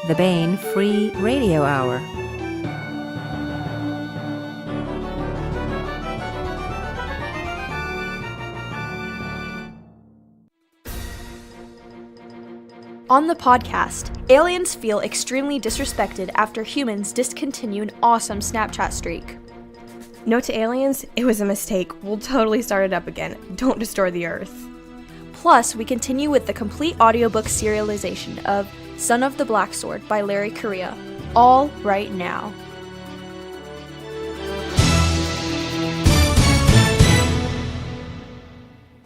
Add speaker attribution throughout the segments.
Speaker 1: the Baen Free Radio Hour.
Speaker 2: On the podcast, aliens feel extremely disrespected after humans discontinue an awesome Snapchat streak.
Speaker 3: Note to aliens, it was a mistake. We'll totally start it up again. Don't destroy the Earth.
Speaker 2: Plus, we continue with the complete audiobook serialization of Son of the Black Sword by Larry Correia, all right now.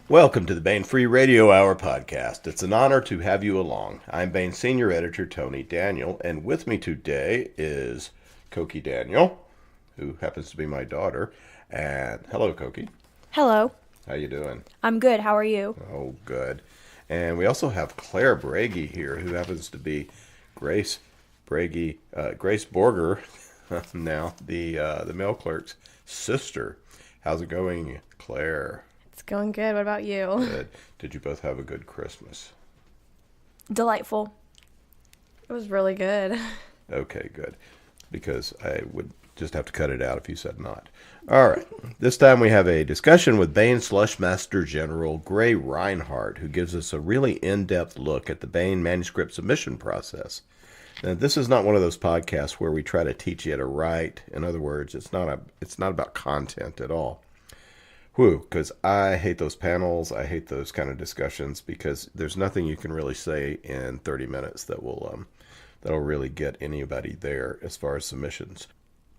Speaker 4: Welcome to the Baen Free Radio Hour podcast. It's an honor to have you along. I'm Baen Senior Editor Tony Daniel, and with me today is Koki Daniel, who happens to be my daughter. And hello, Koki.
Speaker 2: Hello.
Speaker 4: How you doing?
Speaker 2: I'm good. How are you?
Speaker 4: Oh, good. And we also have Claire Bragi here, who happens to be Grace Borger, now the mail clerk's sister. How's it going, Claire?
Speaker 3: It's going good. What about you?
Speaker 4: Good. Did you both have a good Christmas?
Speaker 2: Delightful.
Speaker 3: It was really good.
Speaker 4: Okay, good. Because I would just have to cut it out if you said not. All right. This time we have a discussion with Baen Slushmaster General Gray Rinehart, who gives us a really in-depth look at the Baen manuscript submission process. Now, this is not one of those podcasts where we try to teach you how to write. In other words, it's not about content at all. Because I hate those panels. I hate those kind of discussions because there's nothing you can really say in 30 minutes that'll really get anybody there as far as submissions.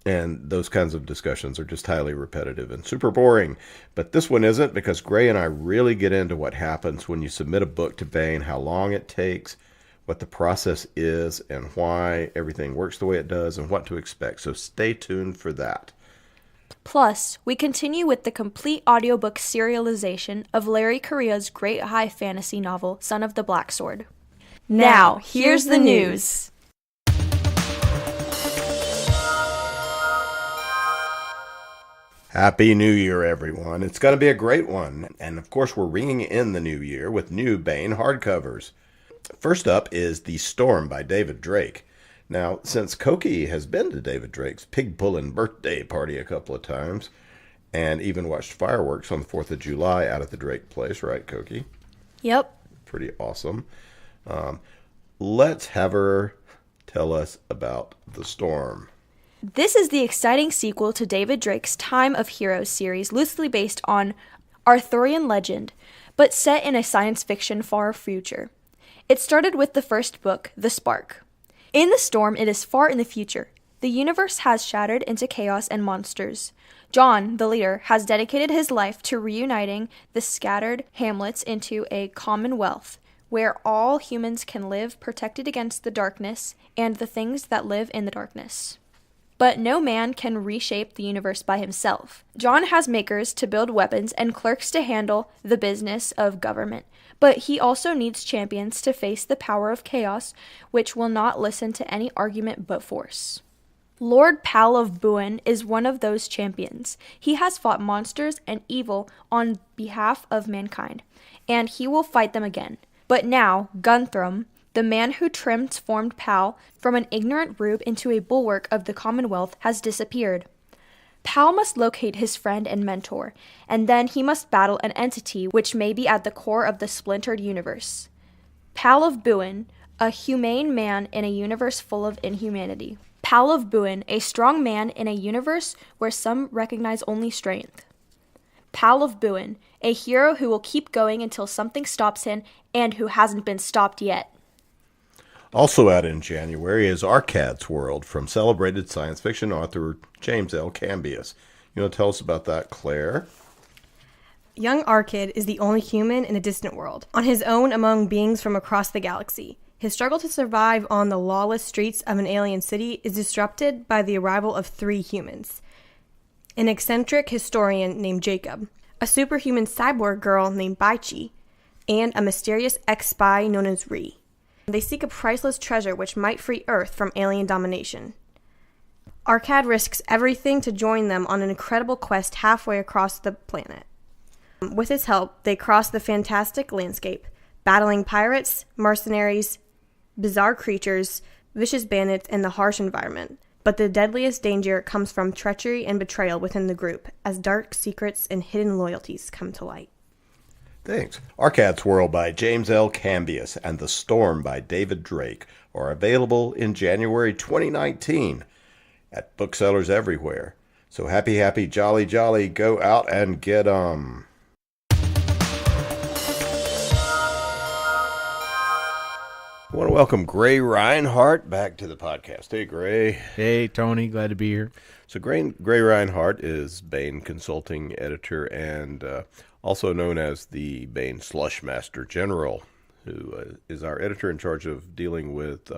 Speaker 4: And those kinds of discussions are just highly repetitive and super boring. But this one isn't, because Gray and I really get into what happens when you submit a book to Baen, how long it takes, what the process is, and why everything works the way it does, and what to expect. So stay tuned for that.
Speaker 2: Plus, we continue with the complete audiobook serialization of Larry Correia's great high fantasy novel, Son of the Black Sword. Now, here's the news.
Speaker 4: Happy New Year, everyone. It's going to be a great one. And of course, we're ringing in the new year with new Baen hardcovers. First up is The Storm by David Drake. Now, since Koki has been to David Drake's pig-pulling birthday party a couple of times, and even watched fireworks on the 4th of July out at the Drake place, right, Koki?
Speaker 2: Yep.
Speaker 4: Pretty awesome. Let's have her tell us about The Storm.
Speaker 2: This is the exciting sequel to David Drake's Time of Heroes series, loosely based on Arthurian legend, but set in a science fiction far future. It started with the first book, The Spark. In The Storm, it is far in the future. The universe has shattered into chaos and monsters. John, the leader, has dedicated his life to reuniting the scattered hamlets into a commonwealth, where all humans can live protected against the darkness and the things that live in the darkness. But no man can reshape the universe by himself. John has makers to build weapons and clerks to handle the business of government. But he also needs champions to face the power of chaos, which will not listen to any argument but force. Lord Pal of Baen is one of those champions. He has fought monsters and evil on behalf of mankind, and he will fight them again. But now, Guntram, the man who transformed Pal from an ignorant rube into a bulwark of the Commonwealth, has disappeared. Pal must locate his friend and mentor, and then he must battle an entity which may be at the core of the splintered universe. Pal of Baen, a humane man in a universe full of inhumanity. Pal of Baen, a strong man in a universe where some recognize only strength. Pal of Baen, a hero who will keep going until something stops him and who hasn't been stopped yet.
Speaker 4: Also out in January is Arcad's World from celebrated science fiction author James L. Cambias. You want to tell us about that, Claire?
Speaker 3: Young Arcad is the only human in a distant world, on his own among beings from across the galaxy. His struggle to survive on the lawless streets of an alien city is disrupted by the arrival of 3 humans. An eccentric historian named Jacob, a superhuman cyborg girl named Baichi, and a mysterious ex-spy known as Ree. They seek a priceless treasure which might free Earth from alien domination. Arcad risks everything to join them on an incredible quest halfway across the planet. With his help, they cross the fantastic landscape, battling pirates, mercenaries, bizarre creatures, vicious bandits, and the harsh environment. But the deadliest danger comes from treachery and betrayal within the group, as dark secrets and hidden loyalties come to light.
Speaker 4: Thanks. Our Cat's World by James L. Cambias and The Storm by David Drake are available in January 2019 at booksellers everywhere. So happy, happy, jolly, jolly, go out and get 'em. I want to welcome Gray Rinehart back to the podcast. Hey, Gray.
Speaker 5: Hey, Tony. Glad to be here.
Speaker 4: So Gray Rinehart is Baen Consulting Editor and also known as the Baen Slushmaster General, who is our editor in charge of dealing with,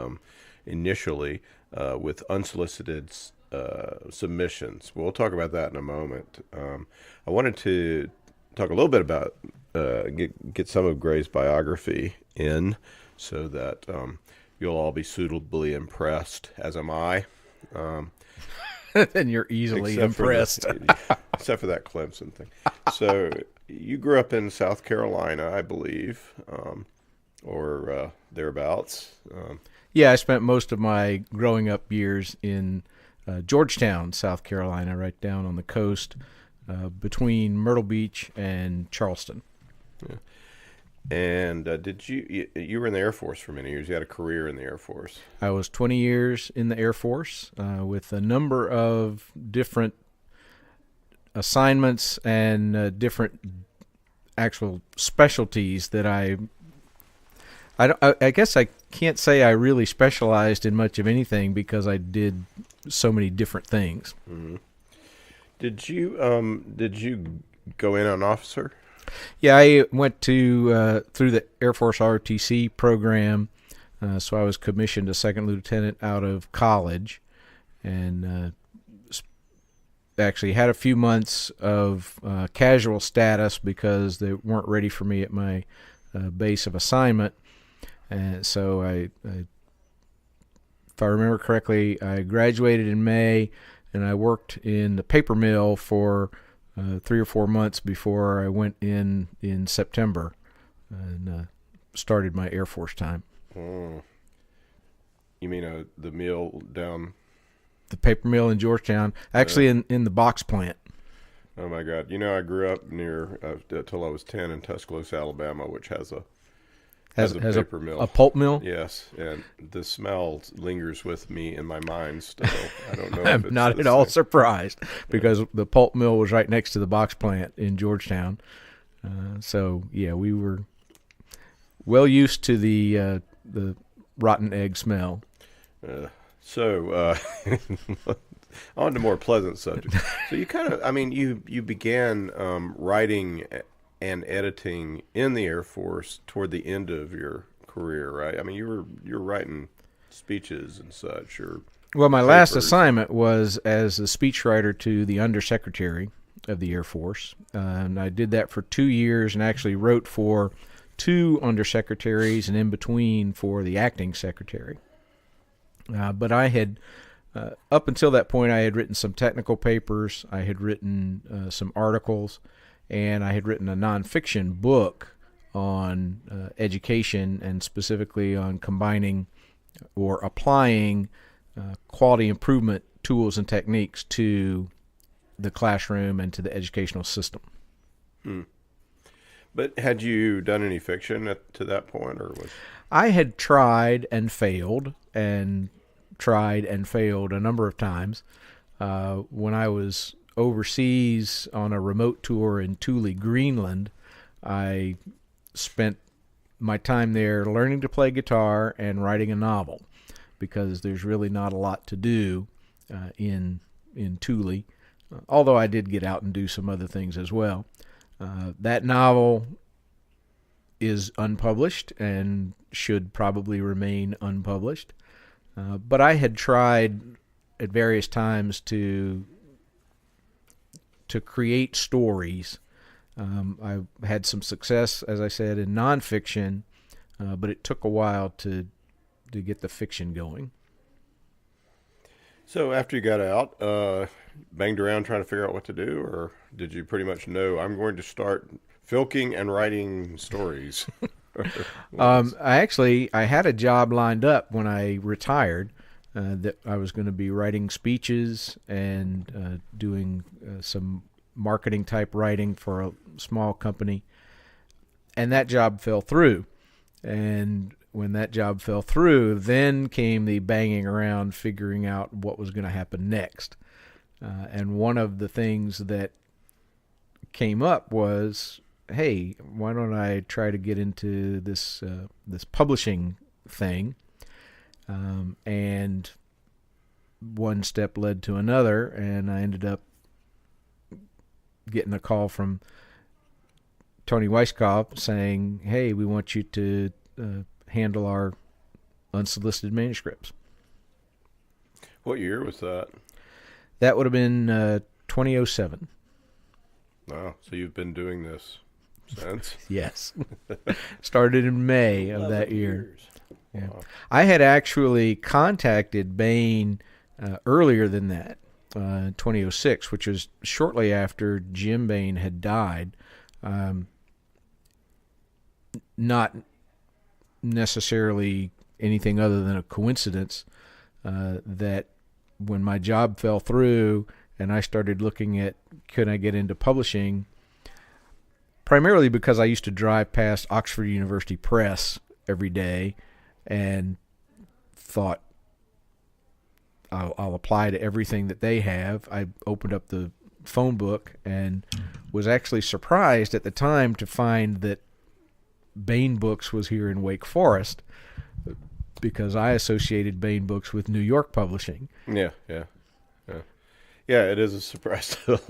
Speaker 4: initially, with unsolicited submissions. We'll talk about that in a moment. I wanted to talk a little bit about, get some of Gray's biography in, so that you'll all be suitably impressed, as am I.
Speaker 5: And you're easily impressed.
Speaker 4: Except for that Clemson thing. So you grew up in South Carolina, I believe, or thereabouts.
Speaker 5: Yeah, I spent most of my growing up years in Georgetown, South Carolina, right down on the coast between Myrtle Beach and Charleston.
Speaker 4: Yeah. And you were in the Air Force for many years. You had a career in the Air Force.
Speaker 5: I was 20 years in the Air Force with a number of different assignments and different actual specialties that I guess I can't say I really specialized in much of anything because I did so many different things.
Speaker 4: Mm-hmm. Did you go in an officer?
Speaker 5: Yeah, I went to through the Air Force ROTC program, so I was commissioned a second lieutenant out of college, and actually had a few months of casual status because they weren't ready for me at my base of assignment, and so if I remember correctly, I graduated in May, and I worked in the paper mill for 3 or 4 months before I went in September and started my Air Force time.
Speaker 4: Oh. You mean the mill down?
Speaker 5: The paper mill in Georgetown, actually in the box plant.
Speaker 4: Oh my God! I grew up near till I was 10 in Tuscaloosa, Alabama, which has a paper mill,
Speaker 5: a pulp mill.
Speaker 4: Yes, and the smell lingers with me in my mind still. I don't know.
Speaker 5: I'm not at all surprised because the pulp mill was right next to the box plant in Georgetown. So yeah, we were well used to the rotten egg smell.
Speaker 4: On to more pleasant subjects. So you began writing and editing in the Air Force toward the end of your career, right? I mean, you were writing speeches and such, or
Speaker 5: well, my last assignment was as a speechwriter to the Undersecretary of the Air Force, and I did that for 2 years, and actually wrote for 2 undersecretaries, and in between for the acting secretary. But I had, up until that point, I had written some technical papers, I had written some articles, and I had written a nonfiction book on education and specifically on combining or applying quality improvement tools and techniques to the classroom and to the educational system.
Speaker 4: But had you done any fiction to that point, or was?
Speaker 5: I had tried and failed a number of times. When I was overseas on a remote tour in Thule, Greenland, I spent my time there learning to play guitar and writing a novel because there's really not a lot to do in Thule, although I did get out and do some other things as well. That novel is unpublished and should probably remain unpublished, but I had tried at various times to create stories. I had some success, as I said, in nonfiction, but it took a while to get the fiction going.
Speaker 4: So after you got out, banged around trying to figure out what to do, or did you pretty much know I'm going to start filking and writing stories?
Speaker 5: I had a job lined up when I retired that I was going to be writing speeches and doing some marketing type writing for a small company. And that job fell through. And when that job fell through, then came the banging around figuring out what was going to happen next. And one of the things that came up was, hey, why don't I try to get into this publishing thing? And one step led to another, and I ended up getting a call from Tony Weisskopf saying, hey, we want you to handle our unsolicited manuscripts.
Speaker 4: What year was that?
Speaker 5: That would have been 2007.
Speaker 4: Wow, so you've been doing this since?
Speaker 5: Yes. Started in May of that year. Yeah.
Speaker 4: Wow.
Speaker 5: I had actually contacted Baen earlier than that, 2006, which was shortly after Jim Baen had died. Not necessarily anything other than a coincidence that when my job fell through and I started looking at could I get into publishing, primarily because I used to drive past Oxford University Press every day and thought I'll apply to everything that they have. I opened up the phone book and was actually surprised at the time to find that Baen Books was here in Wake Forest, because I associated Baen Books with New York publishing.
Speaker 4: Yeah. It is a surprise to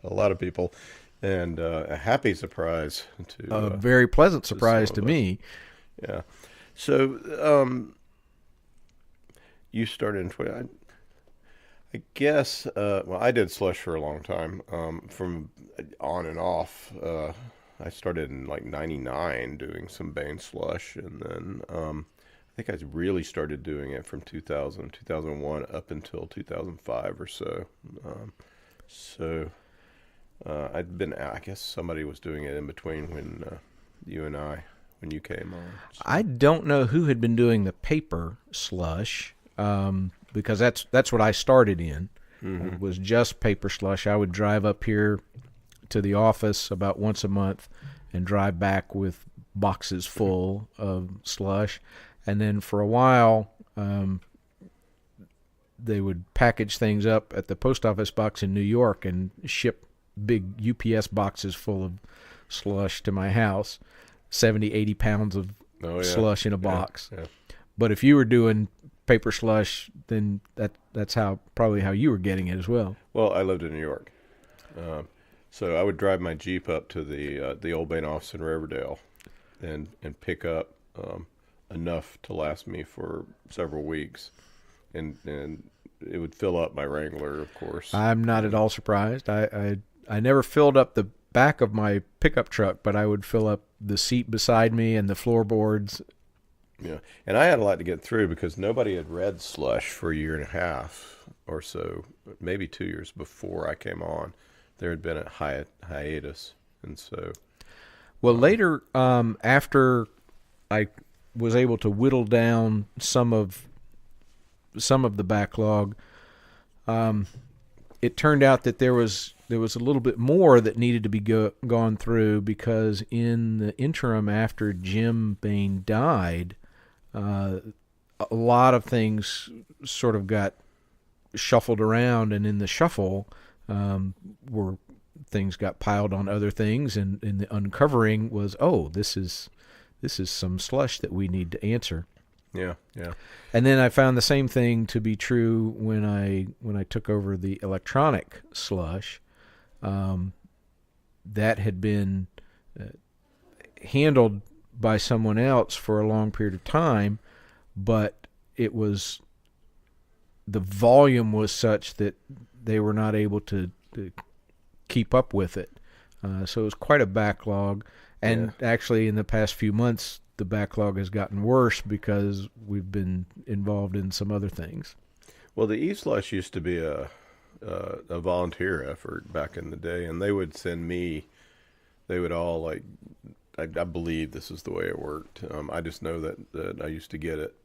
Speaker 4: a lot of people, and a happy surprise to
Speaker 5: A very pleasant surprise to me.
Speaker 4: Yeah. So you started in 20. I guess. Well, I did slush for a long time. From on and off. I started in like '99 doing some Baen slush, and then I think I really started doing it from 2000, 2001 up until 2005 or so. I'd been, I guess somebody was doing it in between when when you came on. So.
Speaker 5: I don't know who had been doing the paper slush, because that's what I started in.
Speaker 4: Mm-hmm.
Speaker 5: It was just paper slush. I would drive up here to the office about once a month and drive back with boxes full of slush. And then for a while, they would package things up at the post office box in New York and ship big UPS boxes full of slush to my house, 70, 80 pounds of slush in a box.
Speaker 4: Yeah.
Speaker 5: But if you were doing paper slush, then that's probably how you were getting it as well.
Speaker 4: Well, I lived in New York. So I would drive my Jeep up to the old Baen office in Riverdale and pick up enough to last me for several weeks. And it would fill up my Wrangler, of course.
Speaker 5: I'm not at all surprised. I never filled up the back of my pickup truck, but I would fill up the seat beside me and the floorboards.
Speaker 4: Yeah, and I had a lot to get through because nobody had read slush for a year and a half or so, maybe 2 years before I came on. There had been a hiatus, and so.
Speaker 5: Well, later, after I was able to whittle down some of the backlog, it turned out that there was a little bit more that needed to be gone through, because in the interim after Jim Baen died, a lot of things sort of got shuffled around, and in the shuffle, where things got piled on other things, and the uncovering was, this is some slush that we need to answer.
Speaker 4: Yeah.
Speaker 5: And then I found the same thing to be true when I took over the electronic slush. That had been handled by someone else for a long period of time, but the volume was such that they were not able to keep up with it. So it was quite a backlog. And actually in the past few months, the backlog has gotten worse because we've been involved in some other things.
Speaker 4: Well, the e-slush used to be a volunteer effort back in the day, and they would send me. They would all I believe this is the way it worked. I just know that I used to get it.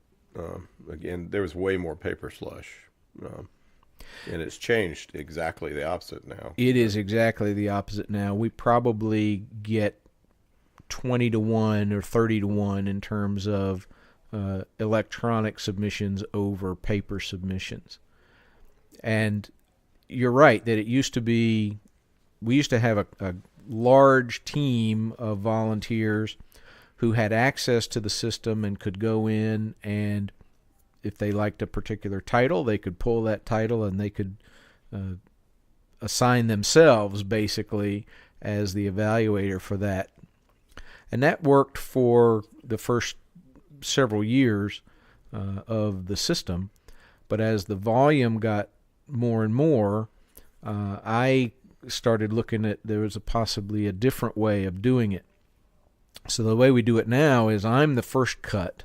Speaker 4: Again, there was way more paper slush. And it's changed exactly the opposite now.
Speaker 5: It is exactly the opposite now. We probably get 20 to 1 or 30 to 1 in terms of electronic submissions over paper submissions. And you're right that we used to have a large team of volunteers who had access to the system and could go in, and if they liked a particular title, they could pull that title and they could assign themselves basically as the evaluator for that. And that worked for the first several years of the system. But as the volume got more and more, I started looking at there was possibly a different way of doing it. So the way we do it now is I'm the first cut,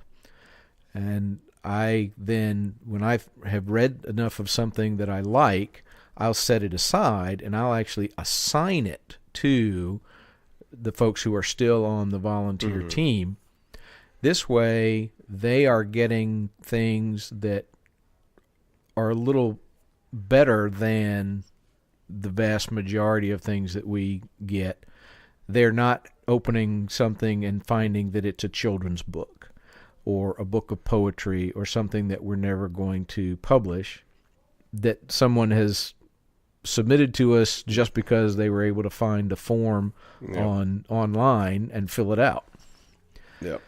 Speaker 5: and I then, when I have read enough of something that I like, I'll set it aside and I'll actually assign it to the folks who are still on the volunteer team. This way, they are getting things that are a little better than the vast majority of things that we get. They're not opening something and finding that it's a children's book or a book of poetry or something that we're never going to publish, that someone has submitted to us just because they were able to find a form online and fill it out.
Speaker 4: Yep.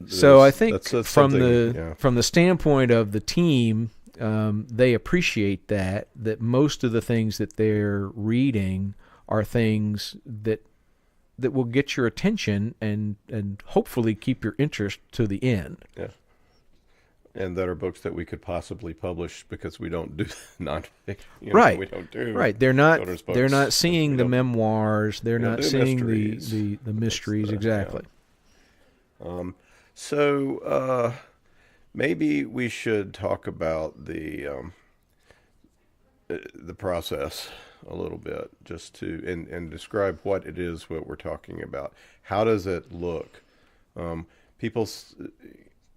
Speaker 5: So I think
Speaker 4: that's
Speaker 5: from the standpoint of the team, they appreciate that most of the things that they're reading are things that will get your attention and hopefully keep your interest to the end.
Speaker 4: Yeah. And that are books that we could possibly publish because we don't do nonfiction.
Speaker 5: Right.
Speaker 4: We don't do
Speaker 5: right. They're not
Speaker 4: books.
Speaker 5: seeing the memoirs. They're not seeing the mysteries. Exactly.
Speaker 4: Yeah. So maybe we should talk about the process a little bit, just to and describe what it is what we're talking about. How does it look?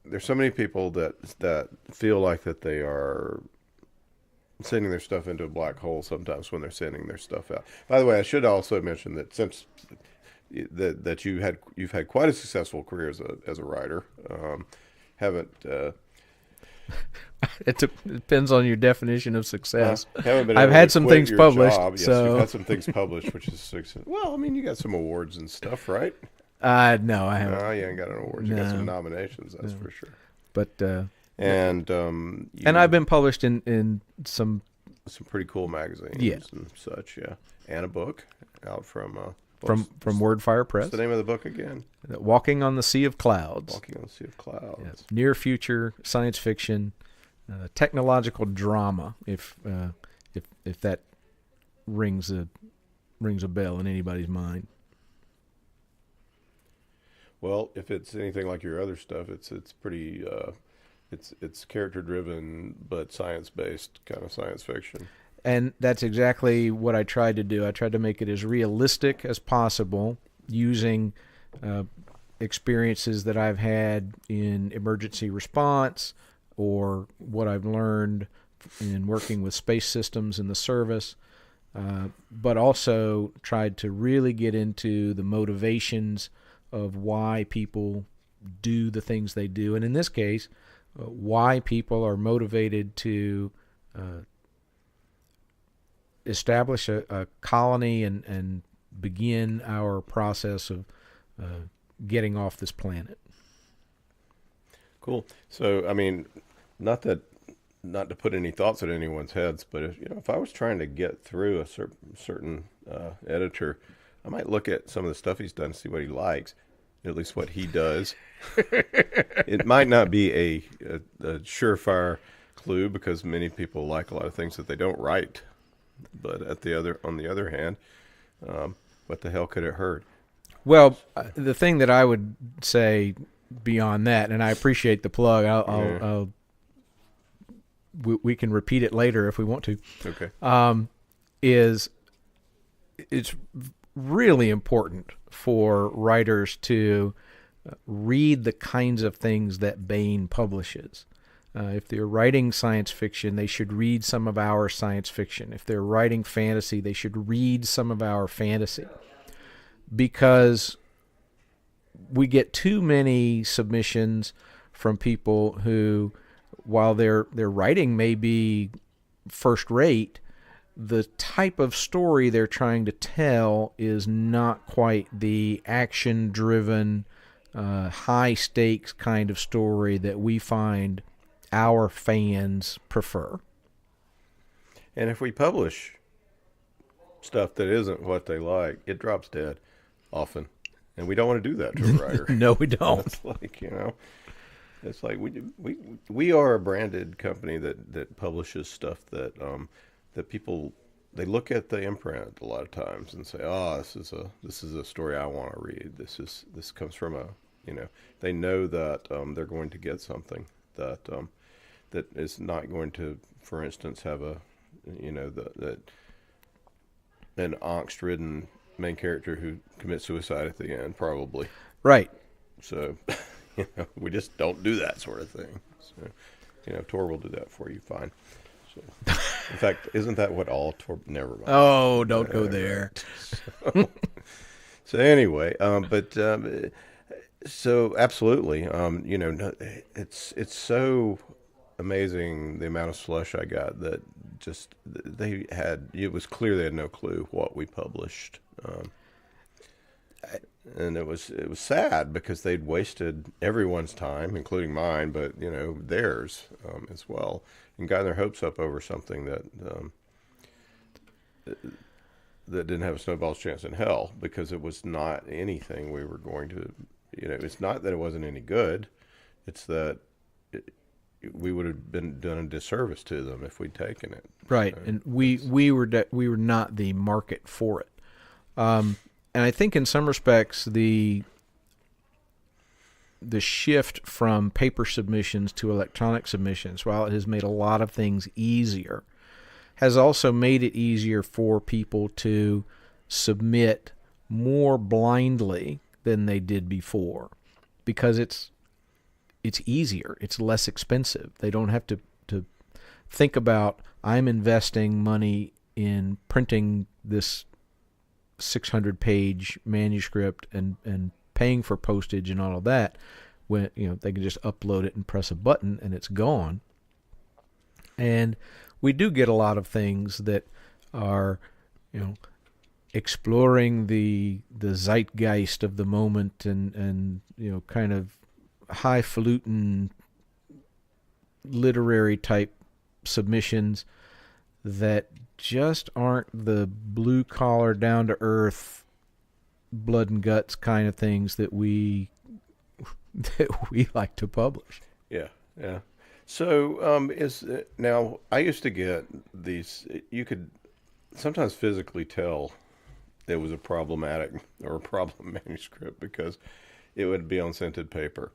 Speaker 4: There's so many people that feel like that they are sending their stuff into a black hole sometimes when they're sending their stuff out. By the way, I should also mention that since that you've had quite a successful career as a writer, haven't.
Speaker 5: It depends on your definition of success.
Speaker 4: Haven't been
Speaker 5: I've
Speaker 4: able
Speaker 5: had
Speaker 4: to
Speaker 5: some
Speaker 4: quit
Speaker 5: things
Speaker 4: your
Speaker 5: published.
Speaker 4: job. Yes,
Speaker 5: so
Speaker 4: you've had some things published, which is success. Well, I mean, you got some awards and stuff, right?
Speaker 5: no, I haven't.
Speaker 4: No, you ain't got an award. You got some nominations, that's for sure.
Speaker 5: But
Speaker 4: and
Speaker 5: I've been published in some
Speaker 4: pretty cool magazines and such, yeah. And a book out from
Speaker 5: Wordfire Press.
Speaker 4: What's the name of the book again?
Speaker 5: Walking on the Sea of Clouds.
Speaker 4: Walking on the Sea of Clouds.
Speaker 5: Yes. Near future science fiction, technological drama. If that rings a bell in anybody's mind.
Speaker 4: Well, if it's anything like your other stuff, it's pretty it's character driven but science based kind of science fiction.
Speaker 5: And that's exactly what I tried to do. I tried to make it as realistic as possible using experiences that I've had in emergency response or what I've learned in working with space systems in the service, but also tried to really get into the motivations of why people do the things they do. And in this case, why people are motivated to establish a colony and begin our process of getting off this planet.
Speaker 4: Cool. So, I mean, not to put any thoughts in anyone's heads, but if I was trying to get through a certain editor, I might look at some of the stuff he's done, see what he likes, at least what he does. It might not be a surefire clue because many people like a lot of things that they don't write. But on the other hand, what the hell could it hurt?
Speaker 5: Well, the thing that I would say beyond that, and I appreciate the plug. We can repeat it later if we want to.
Speaker 4: Okay.
Speaker 5: Is it's really important for writers to read the kinds of things that Baen publishes. If they're writing science fiction, they should read some of our science fiction. If they're writing fantasy, they should read some of our fantasy. Because we get too many submissions from people who, while their writing may be first rate, the type of story they're trying to tell is not quite the action-driven, high-stakes kind of story that we find our fans prefer.
Speaker 4: And if we publish stuff that isn't what they like, it drops dead often. And we don't want to do that to a writer.
Speaker 5: No, we don't.
Speaker 4: It's like, it's like we are a branded company that publishes stuff that that people, they look at the imprint a lot of times and say, "Oh, this is a story I want to read. This comes from a," they know that they're going to get something that that is not going to, for instance, have a, that an angst-ridden main character who commits suicide at the end, probably.
Speaker 5: Right.
Speaker 4: So, we just don't do that sort of thing. So, Tor will do that for you, fine. So, in fact, isn't that what all Tor? Never mind.
Speaker 5: Oh, don't go there.
Speaker 4: So anyway, so absolutely, it's so amazing the amount of slush I got that just it was clear they had no clue what we published. And it was sad because they'd wasted everyone's time, including mine, but theirs as well, and gotten their hopes up over something that didn't have a snowball's chance in hell, because it was not anything we were going to. It's not that it wasn't any good; it's that we would have been done a disservice to them if we'd taken it.
Speaker 5: Right, and we were not the market for it. And I think in some respects the shift from paper submissions to electronic submissions, while it has made a lot of things easier, has also made it easier for people to submit more blindly than they did before, because it's easier, it's less expensive. They don't have to think about, I'm investing money in printing this 600-page manuscript and paying for postage and all of that, when they can just upload it and press a button and it's gone. And we do get a lot of things that are exploring the zeitgeist of the moment and kind of highfalutin literary type submissions that just aren't the blue collar, down to earth, blood and guts kind of things that we like to publish.
Speaker 4: Yeah. So now I used to get these. You could sometimes physically tell it was a problematic or a problem manuscript because it would be on scented paper,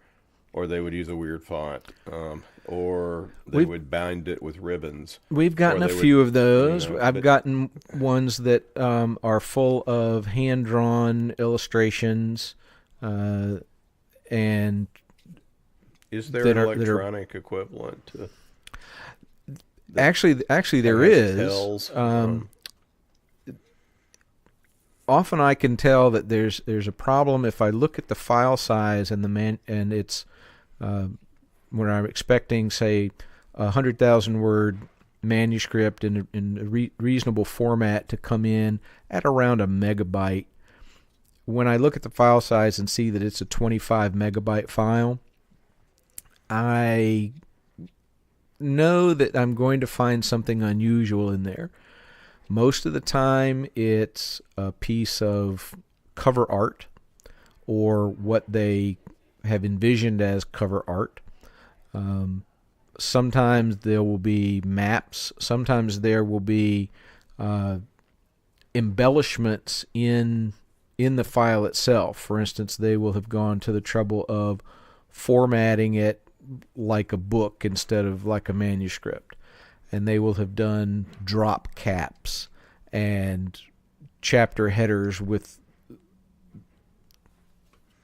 Speaker 4: or they would use a weird font, or they would bind it with ribbons.
Speaker 5: We've gotten a few of those. I've gotten ones that are full of hand-drawn illustrations, and
Speaker 4: is there an electronic equivalent to?
Speaker 5: Actually, there is. Often I can tell that there's a problem if I look at the file size and and it's when I'm expecting, say, 100,000 word manuscript in a reasonable format to come in at around a megabyte. When I look at the file size and see that it's a 25 megabyte file, I know that I'm going to find something unusual in there. Most of the time, it's a piece of cover art or what they have envisioned as cover art. Sometimes there will be maps. Sometimes there will be embellishments in the file itself. For instance, they will have gone to the trouble of formatting it like a book instead of like a manuscript. And they will have done drop caps and chapter headers with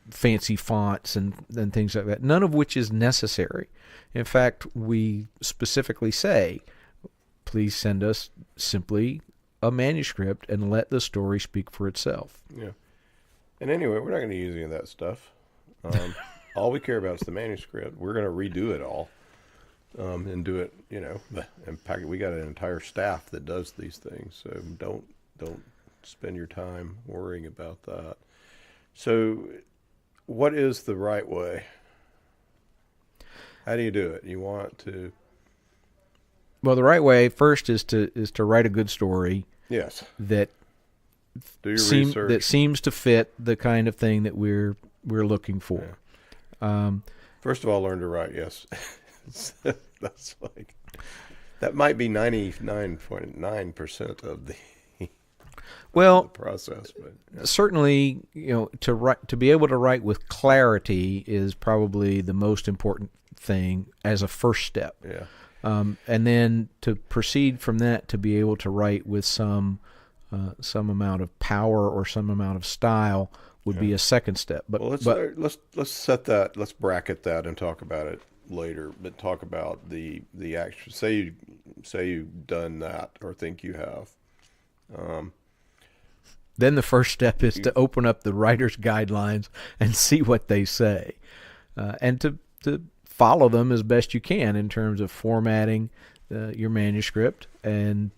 Speaker 5: fancy fonts and things like that, none of which is necessary. In fact, we specifically say, please send us simply a manuscript and let the story speak for itself.
Speaker 4: Yeah. And anyway, we're not going to use any of that stuff. All we care about is the manuscript. We're going to redo it all and do it, and pack it. We got an entire staff that does these things, so don't spend your time worrying about that. So, what is the right way? How do you do it? You want to?
Speaker 5: Well, the right way first is to write a good story.
Speaker 4: Yes.
Speaker 5: That
Speaker 4: do your research.
Speaker 5: That seems to fit the kind of thing that we're looking for.
Speaker 4: Yeah. First of all, learn to write. Yes. That might be 99.9% of the process, but
Speaker 5: certainly, to be able to write with clarity is probably the most important thing as a first step.
Speaker 4: Yeah.
Speaker 5: And then to proceed from that to be able to write with some amount of power or some amount of style would be a second step. But
Speaker 4: let's set that. Let's bracket that and talk about it later. But talk about the actual. Say you've done that or think you have.
Speaker 5: Then the first step is to open up the writer's guidelines and see what they say, and to follow them as best you can in terms of formatting your manuscript and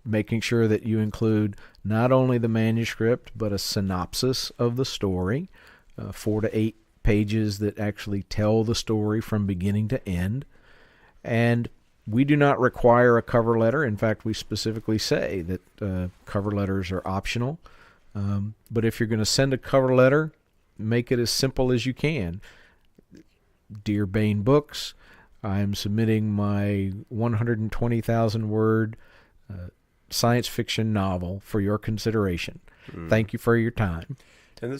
Speaker 5: making sure that you include not only the manuscript but a synopsis of the story, 4 to 8 pages that actually tell the story from beginning to end. And we do not require a cover letter. In fact, we specifically say that cover letters are optional. But if you're going to send a cover letter, make it as simple as you can. Dear Baen Books, I'm submitting my 120,000 word science fiction novel for your consideration. Thank you for your time.
Speaker 4: And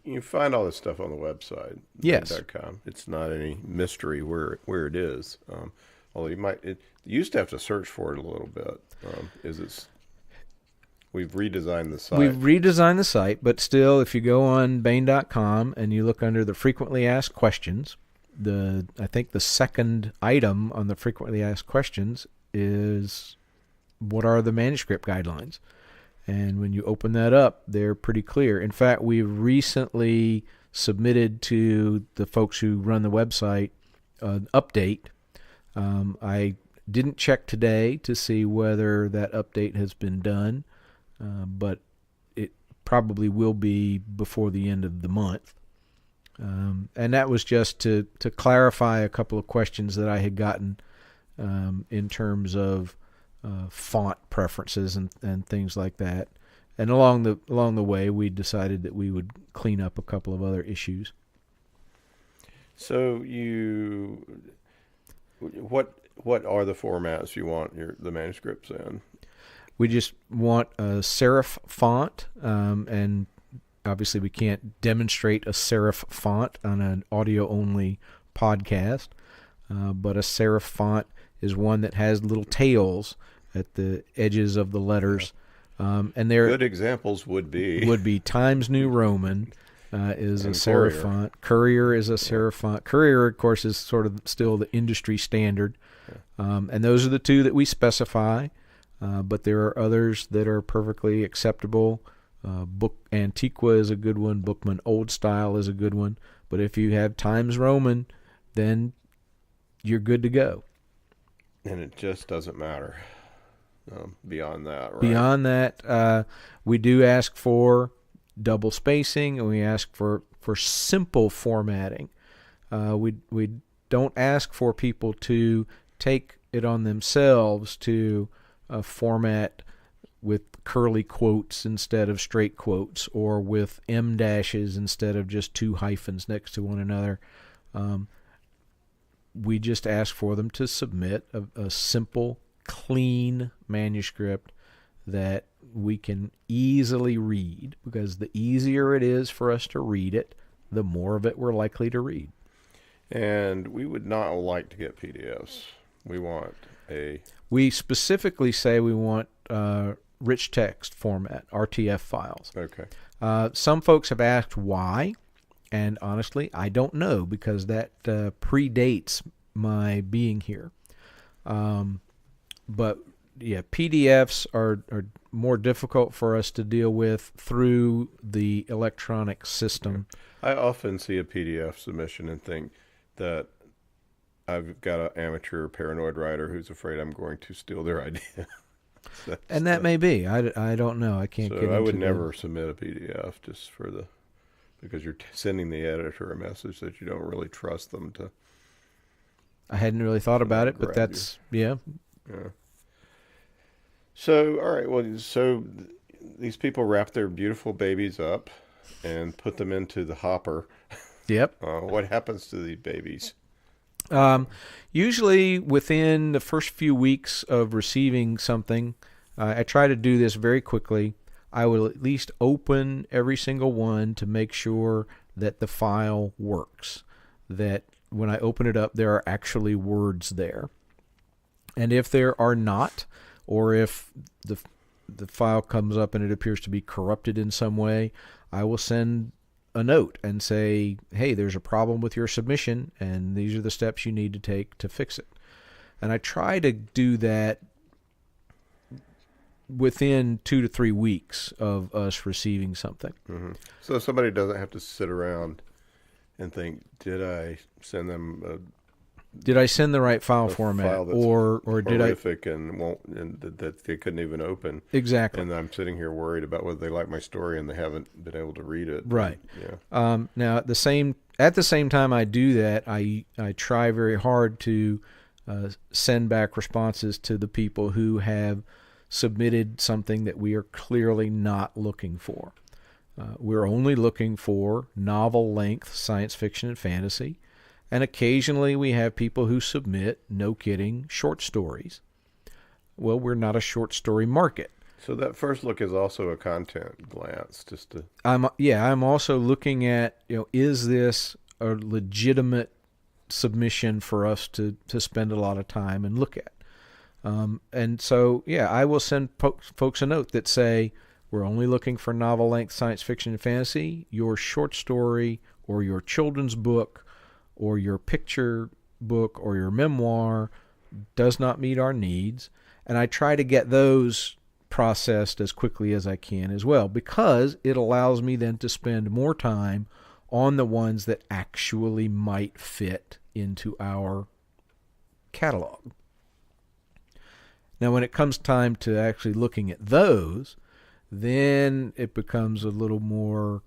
Speaker 4: you find all this stuff on the website.
Speaker 5: Yes.
Speaker 4: .com. It's not any mystery where it is. Although you used to have to search for it a little bit. We've redesigned the site.
Speaker 5: We've redesigned the site, but still, if you go on Baen.com and you look under the frequently asked questions, I think the second item on the frequently asked questions is what are the manuscript guidelines? And when you open that up, they're pretty clear. In fact, we've recently submitted to the folks who run the website an update. I didn't check today to see whether that update has been done, but it probably will be before the end of the month. And that was just to clarify a couple of questions that I had gotten in terms of font preferences and things like that. And along the way, we decided that we would clean up a couple of other issues.
Speaker 4: So what are the formats you want the manuscripts in?
Speaker 5: We just want a serif font, and obviously we can't demonstrate a serif font on an audio-only podcast, but a serif font is one that has little tails at the edges of the letters. And
Speaker 4: good examples would be
Speaker 5: Times New Roman is a serif
Speaker 4: Correia.
Speaker 5: font. Courier is a serif font. Courier, of course, is sort of still the industry standard. And those are the two that we specify. But there are others that are perfectly acceptable. Book Antiqua is a good one. Bookman Old Style is a good one. But if you have Times Roman, then you're good to go.
Speaker 4: And it just doesn't matter beyond that, right?
Speaker 5: Beyond that, we do ask for double spacing, and we ask for simple formatting. We don't ask for people to take it on themselves to format with curly quotes instead of straight quotes, or with M dashes instead of just 2 hyphens next to one another. We just ask for them to submit a simple, clean manuscript that we can easily read, because the easier it is for us to read it, the more of it we're likely to read.
Speaker 4: And we would not like to get PDFs.
Speaker 5: We specifically say we want rich text format, RTF files.
Speaker 4: Okay.
Speaker 5: Some folks have asked why. And honestly, I don't know, because that predates my being here. But yeah, PDFs are more difficult for us to deal with through the electronic system.
Speaker 4: I often see a PDF submission and think that I've got an amateur paranoid writer who's afraid I'm going to steal their idea.
Speaker 5: And that may be. I don't know. I can't
Speaker 4: So
Speaker 5: get into
Speaker 4: I would
Speaker 5: the-
Speaker 4: never submit a PDF just because you're sending the editor a message that you don't really trust them to.
Speaker 5: I hadn't really thought about it, but
Speaker 4: grab
Speaker 5: that's, yeah.
Speaker 4: Yeah. So, all right. Well, these people wrap their beautiful babies up and put them into the hopper.
Speaker 5: Yep.
Speaker 4: What happens to these babies?
Speaker 5: Usually within the first few weeks of receiving something, I try to do this very quickly. I will at least open every single one to make sure that the file works, that when I open it up, there are actually words there. And if there are not, or if the file comes up and it appears to be corrupted in some way, I will send a note and say, hey, there's a problem with your submission, and these are the steps you need to take to fix it. And I try to do that within 2 to 3 weeks of us receiving something.
Speaker 4: Mm-hmm. So somebody doesn't have to sit around and think, did I send them
Speaker 5: Did I send the right file
Speaker 4: a
Speaker 5: format,
Speaker 4: file that's
Speaker 5: or did I?
Speaker 4: horrific and that they couldn't even open?
Speaker 5: Exactly.
Speaker 4: And I'm sitting here worried about whether they like my story and they haven't been able to read it.
Speaker 5: Right.
Speaker 4: Yeah.
Speaker 5: Now at the same time I do that, I try very hard to send back responses to the people who have submitted something that we are clearly not looking for. We're only looking for novel-length science fiction and fantasy, and occasionally we have people who submit, no kidding, short stories. Well, we're not a short story market.
Speaker 4: So that first look is also a content glance, just to.
Speaker 5: I'm also looking at, is this a legitimate submission for us to spend a lot of time and look at? And so, I will send folks a note that say, we're only looking for novel-length science fiction and fantasy. Your short story or your children's book or your picture book or your memoir does not meet our needs. And I try to get those processed as quickly as I can as well, because it allows me then to spend more time on the ones that actually might fit into our catalog. Now, when it comes time to actually looking at those, then it becomes a little more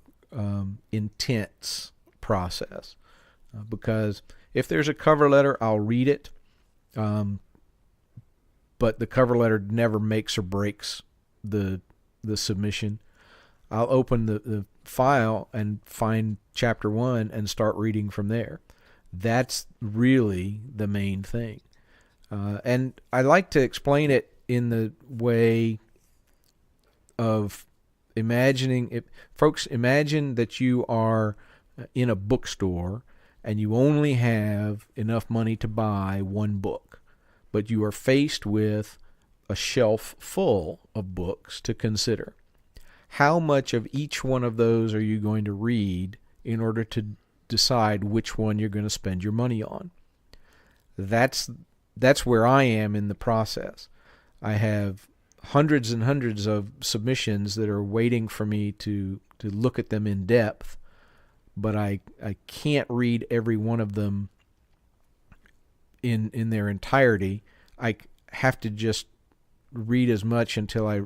Speaker 5: intense process. Because if there's a cover letter, I'll read it, but the cover letter never makes or breaks the submission. I'll open the file and find chapter 1 and start reading from there. That's really the main thing. And I like to explain it in the way of imagining it. Folks, imagine that you are in a bookstore and you only have enough money to buy one book, but you are faced with a shelf full of books to consider. How much of each one of those are you going to read in order to decide which one you're going to spend your money on? That's where I am in the process. I have hundreds and hundreds of submissions that are waiting for me to look at them in depth, but I can't read every one of them in their entirety. I have to just read as much until I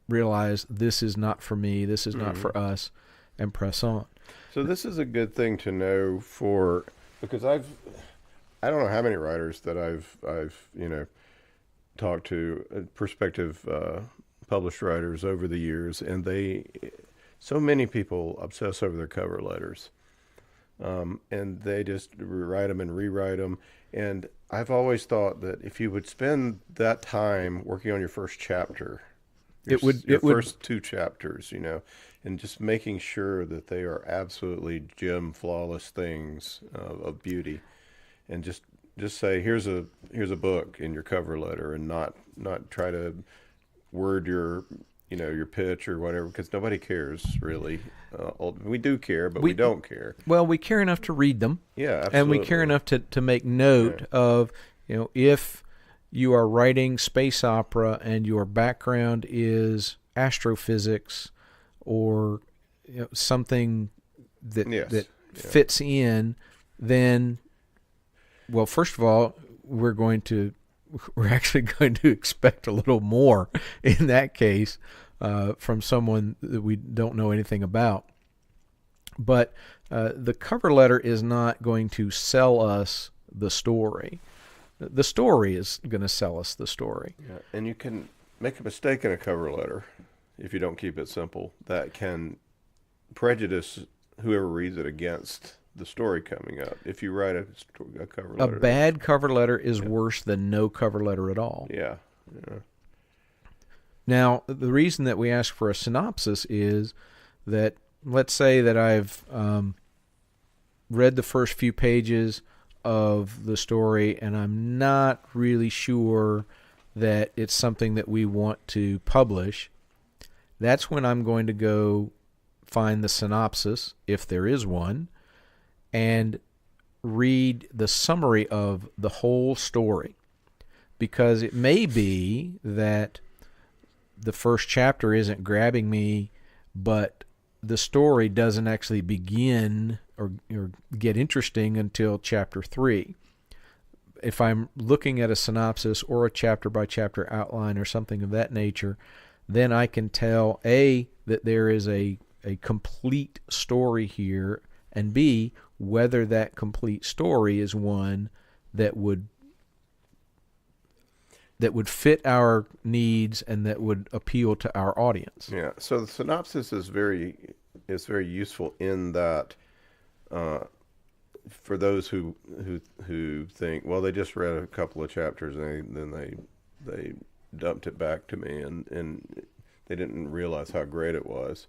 Speaker 5: realize this is not for me, this is not for us, and press on.
Speaker 4: So this is a good thing to know because I don't know how many writers that I've talked to, prospective published writers over the years, and so many people obsess over their cover letters, and they just write them and rewrite them. And I've always thought that if you would spend that time working on your first chapter, your first 2 chapters, and just making sure that they are absolutely gem flawless things of beauty, and just say here's a book in your cover letter, and not try to word your your pitch or whatever, because nobody cares really. We do care, but we don't care.
Speaker 5: Well, we care enough to read them.
Speaker 4: Yeah, absolutely.
Speaker 5: And we care enough to make note of, if you are writing space opera and your background is astrophysics or something that fits in, then, well, first of all, we're actually going to expect a little more in that case from someone that we don't know anything about. But the cover letter is not going to sell us the story. The story is going to sell us the story.
Speaker 4: Yeah, and you can make a mistake in a cover letter if you don't keep it simple. That can prejudice whoever reads it against the story coming up. If you write a cover letter,
Speaker 5: a bad cover letter is worse than no cover letter at all.
Speaker 4: Yeah.
Speaker 5: Now, the reason that we ask for a synopsis is that, let's say that I've read the first few pages of the story and I'm not really sure that it's something that we want to publish. That's when I'm going to go find the synopsis, if there is one, and read the summary of the whole story. Because it may be that the first chapter isn't grabbing me, but the story doesn't actually begin or get interesting until chapter 3. If I'm looking at a synopsis or a chapter-by-chapter outline or something of that nature, then I can tell, A, that there is a complete story here, and B, whether that complete story is one that would fit our needs and that would appeal to our audience.
Speaker 4: Yeah. So the synopsis is very useful in that for those who think, well, they just read a couple of chapters and then they dumped it back to me and they didn't realize how great it was.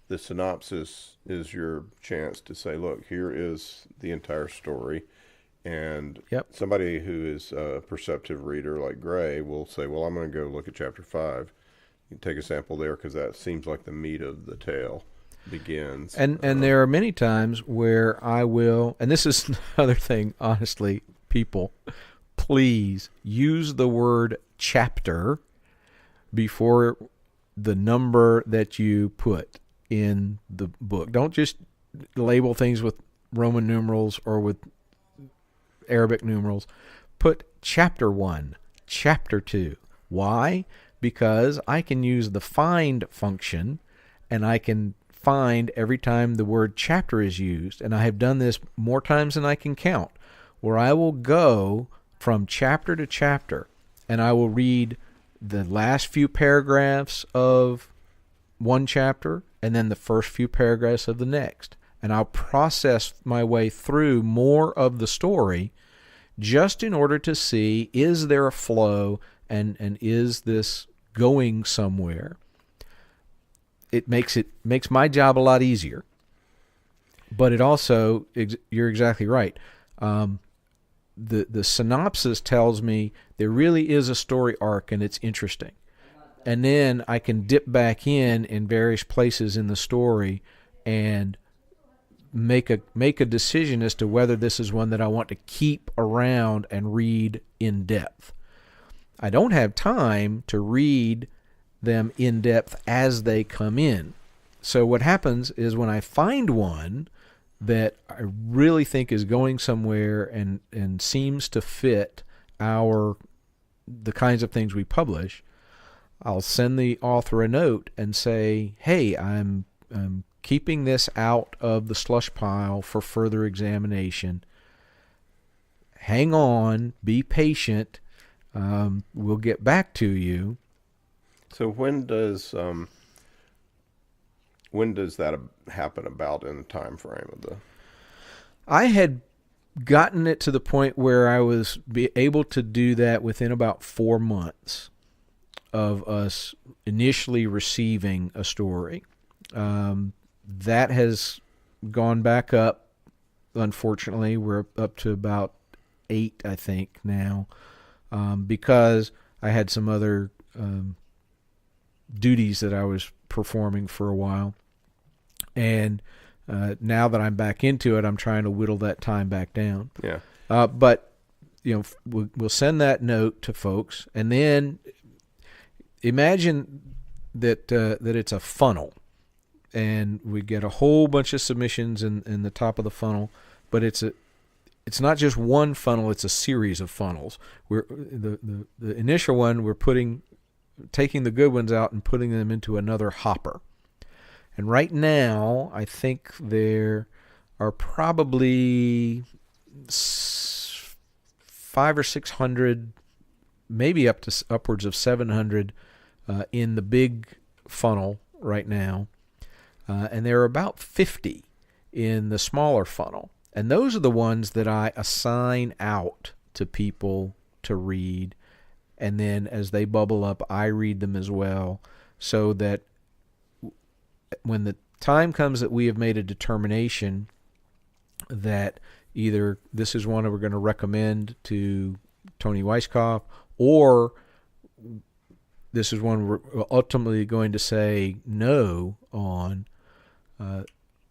Speaker 4: The synopsis is your chance to say, look, here is the entire story. And somebody who is a perceptive reader like Gray will say, well, I'm going to go look at chapter 5. You take a sample there because that seems like the meat of the tale begins.
Speaker 5: And there are many times where I will, and this is another thing, honestly, people, please use the word chapter before the number that you put in the book. Don't just label things with Roman numerals or with Arabic numerals. Put chapter 1, chapter 2. Why? Because I can use the find function and I can find every time the word chapter is used. And I have done this more times than I can count, where I will go from chapter to chapter and I will read the last few paragraphs of one chapter and then the first few paragraphs of the next. And I'll process my way through more of the story just in order to see, is there a flow and is this going somewhere? It makes my job a lot easier. But it also, you're exactly right. The synopsis tells me there really is a story arc and it's interesting. And then I can dip back in various places in the story and make a decision as to whether this is one that I want to keep around and read in depth. I don't have time to read them in depth as they come in. So what happens is when I find one that I really think is going somewhere and seems to fit the kinds of things we publish, I'll send the author a note and say, hey, I'm keeping this out of the slush pile for further examination. Hang on, be patient. We'll get back to you.
Speaker 4: So when does that happen about in the time frame of the?
Speaker 5: I had gotten it to the point where I was able to do that within about 4 months of us initially receiving a story. That has gone back up. Unfortunately, we're up to about 8, I think, now, because I had some other duties that I was performing for a while. And now that I'm back into it, I'm trying to whittle that time back down.
Speaker 4: Yeah.
Speaker 5: But we'll send that note to folks, and then imagine that it's a funnel, and we get a whole bunch of submissions in the top of the funnel, but it's not just one funnel; it's a series of funnels. The initial one we're taking the good ones out and putting them into another hopper. And right now, I think there are probably 500 or 600, maybe upwards of 700 in the big funnel right now. And there are about 50 in the smaller funnel. And those are the ones that I assign out to people to read. And then as they bubble up, I read them as well, so that when the time comes that we have made a determination that either this is one that we're going to recommend to Tony Weisskopf, or this is one we're ultimately going to say no on,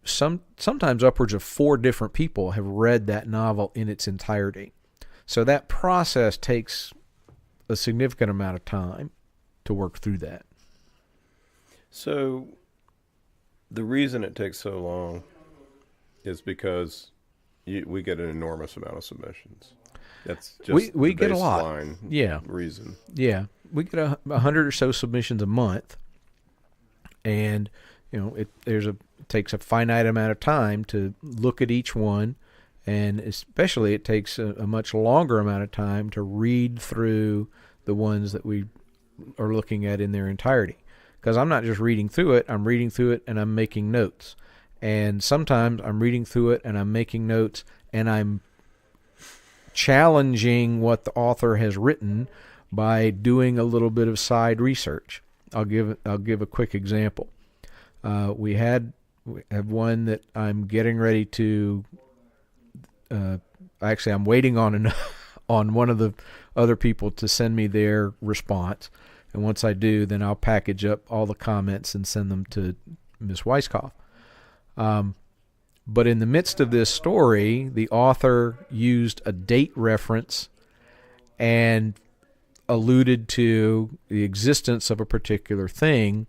Speaker 5: sometimes upwards of 4 different people have read that novel in its entirety. So that process takes a significant amount of time to work through that.
Speaker 4: So the reason it takes so long is because we get an enormous amount of submissions. That's just
Speaker 5: we
Speaker 4: the
Speaker 5: get a lot.
Speaker 4: baseline
Speaker 5: Yeah.
Speaker 4: reason.
Speaker 5: Yeah, we get 100 or so submissions a month, and it takes a finite amount of time to look at each one, and especially it takes a much longer amount of time to read through the ones that we are looking at in their entirety. Because I'm not just reading through it, I'm reading through it and I'm making notes. And sometimes I'm reading through it and I'm making notes and I'm challenging what the author has written by doing a little bit of side research. I'll give a quick example. We have one that I'm getting ready to. Actually, I'm waiting on one of the other people to send me their response. And once I do, then I'll package up all the comments and send them to Ms. Weisskopf. But in the midst of this story, the author used a date reference and alluded to the existence of a particular thing.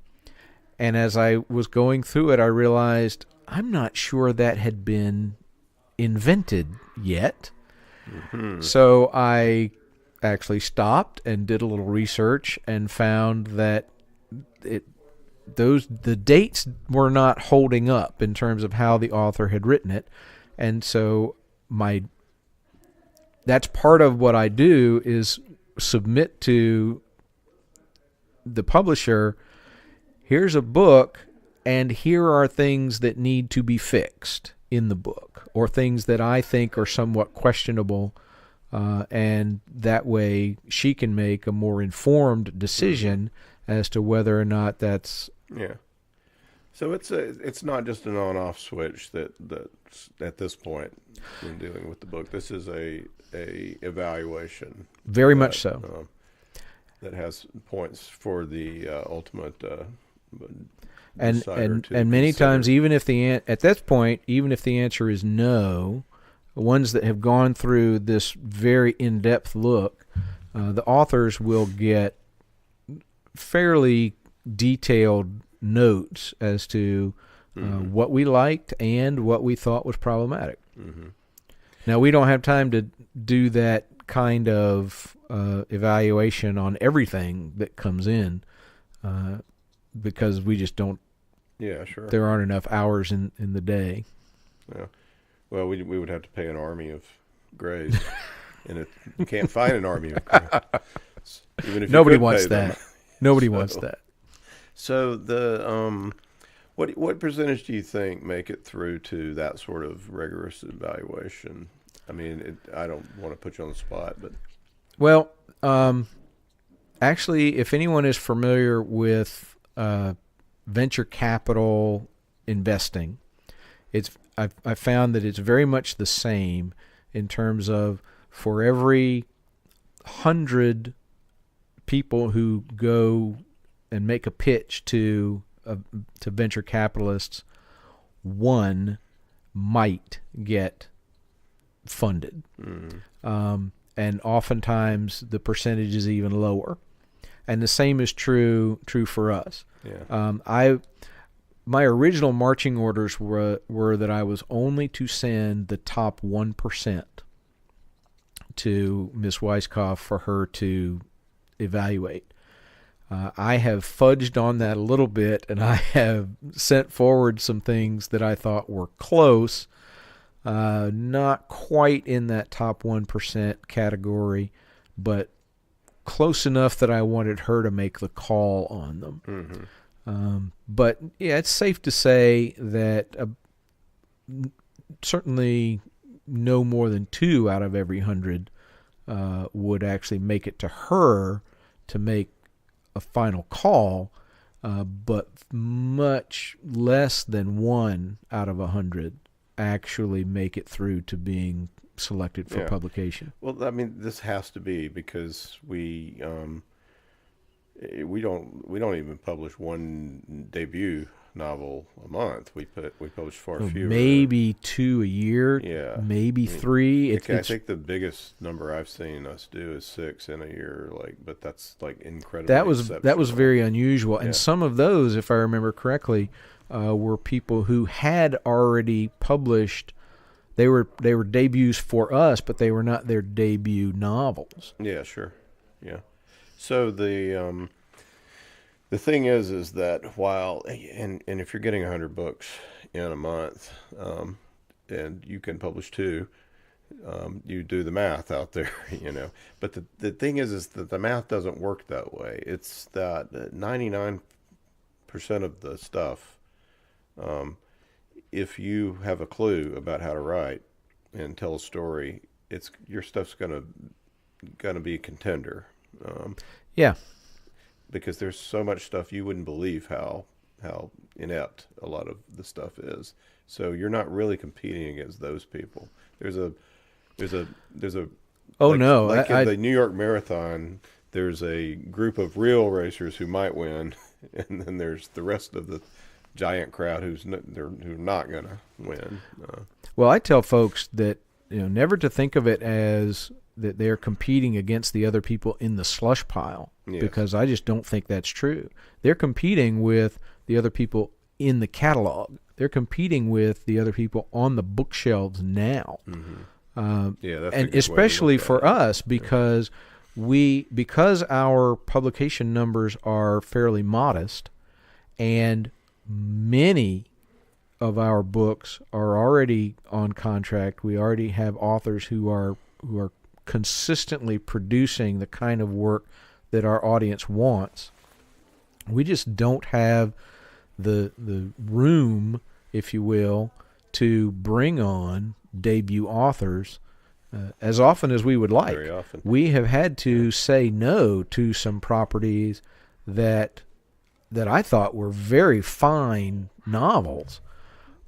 Speaker 5: And as I was going through it, I realized I'm not sure that had been invented yet. Mm-hmm. So I actually stopped and did a little research and found that the dates were not holding up in terms of how the author had written it. And so that's part of what I do is submit to the publisher, here's a book and here are things that need to be fixed in the book, or things that I think are somewhat questionable. And that way she can make a more informed decision as to whether or not that's...
Speaker 4: Yeah. So it's not just an on-off switch that's at this point when dealing with the book. This is a evaluation.
Speaker 5: Very much so.
Speaker 4: That has points for the ultimate
Speaker 5: and many
Speaker 4: consider.
Speaker 5: times, even if at that point, even if the answer is no, the ones that have gone through this very in-depth look, the authors will get fairly detailed notes as to what we liked and what we thought was problematic. Mm-hmm. Now, we don't have time to do that kind of evaluation on everything that comes in because we just don't.
Speaker 4: Yeah, sure.
Speaker 5: There aren't enough hours in the day.
Speaker 4: Yeah. Well, we would have to pay an army of Grays, and you can't find an army of Grays. Even if
Speaker 5: Nobody
Speaker 4: you could
Speaker 5: wants
Speaker 4: pay
Speaker 5: that.
Speaker 4: them.
Speaker 5: Nobody wants that.
Speaker 4: So the what percentage do you think make it through to that sort of rigorous evaluation? I mean, I don't want to put you on the spot, but
Speaker 5: well, actually, if anyone is familiar with venture capital investing, I found that it's very much the same in terms of for every 100 people who go make a pitch to venture capitalists, one might get funded. And oftentimes the percentage is even lower. And the same is true for us.
Speaker 4: Yeah.
Speaker 5: My original marching orders were that I was only to send the top 1% to Ms. Weisskopf for her to evaluate. I have fudged on that a little bit, and I have sent forward some things that I thought were close, not quite in that top 1% category, but close enough that I wanted her to make the call on them. But yeah, it's safe to say that certainly no more than 2 out of every 100 would actually make it to her to make a final call, but much less than 1 out of 100 actually make it through to being selected for publication.
Speaker 4: Well, I mean, this has to be because we don't even publish one debut novel a month. We publish far fewer.
Speaker 5: Maybe 2 a year.
Speaker 4: Yeah,
Speaker 5: maybe 3.
Speaker 4: I think the biggest number I've seen us do is 6 in a year. But that's incredibly.
Speaker 5: That was very unusual, and some of those, if I remember correctly, were people who had already published. They were debuts for us, but they were not their debut novels.
Speaker 4: Yeah, sure. Yeah. So the thing is that while and if you're getting 100 books in a month, and you can publish 2, you do the math out there, But the thing is that the math doesn't work that way. It's that 99% of the stuff, if you have a clue about how to write and tell a story, your stuff's gonna be a contender.
Speaker 5: Yeah.
Speaker 4: Because there's so much stuff you wouldn't believe how inept a lot of the stuff is. So you're not really competing against those people. There's a
Speaker 5: Oh,
Speaker 4: like,
Speaker 5: no.
Speaker 4: Like in the New York Marathon, there's a group of real racers who might win, and then there's the rest of the giant crowd who's not going to win.
Speaker 5: Well, I tell folks that never to think of it as that they're competing against the other people in the slush pile, because I just don't think that's true. They're competing with the other people in the catalog. They're competing with the other people on the bookshelves now.
Speaker 4: That's
Speaker 5: and especially for us, because because our publication numbers are fairly modest, and many of our books are already on contract. We already have authors who are consistently producing the kind of work that our audience wants. We just don't have the room, if you will, to bring on debut authors as often as we would like.
Speaker 4: Very often.
Speaker 5: We have had to say no to some properties that I thought were very fine novels,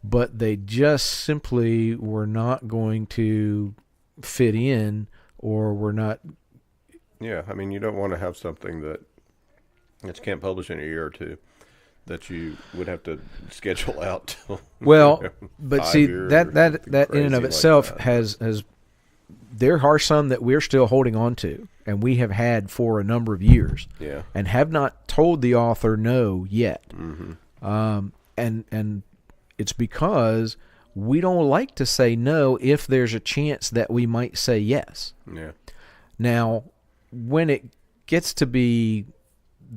Speaker 5: but they just simply were not going to fit in, or were not.
Speaker 4: Yeah, I mean, you don't want to have something that you can't publish in a year or 2, that you would have to schedule out till.
Speaker 5: Well, but see, that in and of
Speaker 4: like
Speaker 5: itself
Speaker 4: that.
Speaker 5: has there are some that we're still holding on to, and we have had for a number of years, and have not told the author no yet. And it's because we don't like to say no if there's a chance that we might say yes.
Speaker 4: Yeah.
Speaker 5: Now, when it gets to be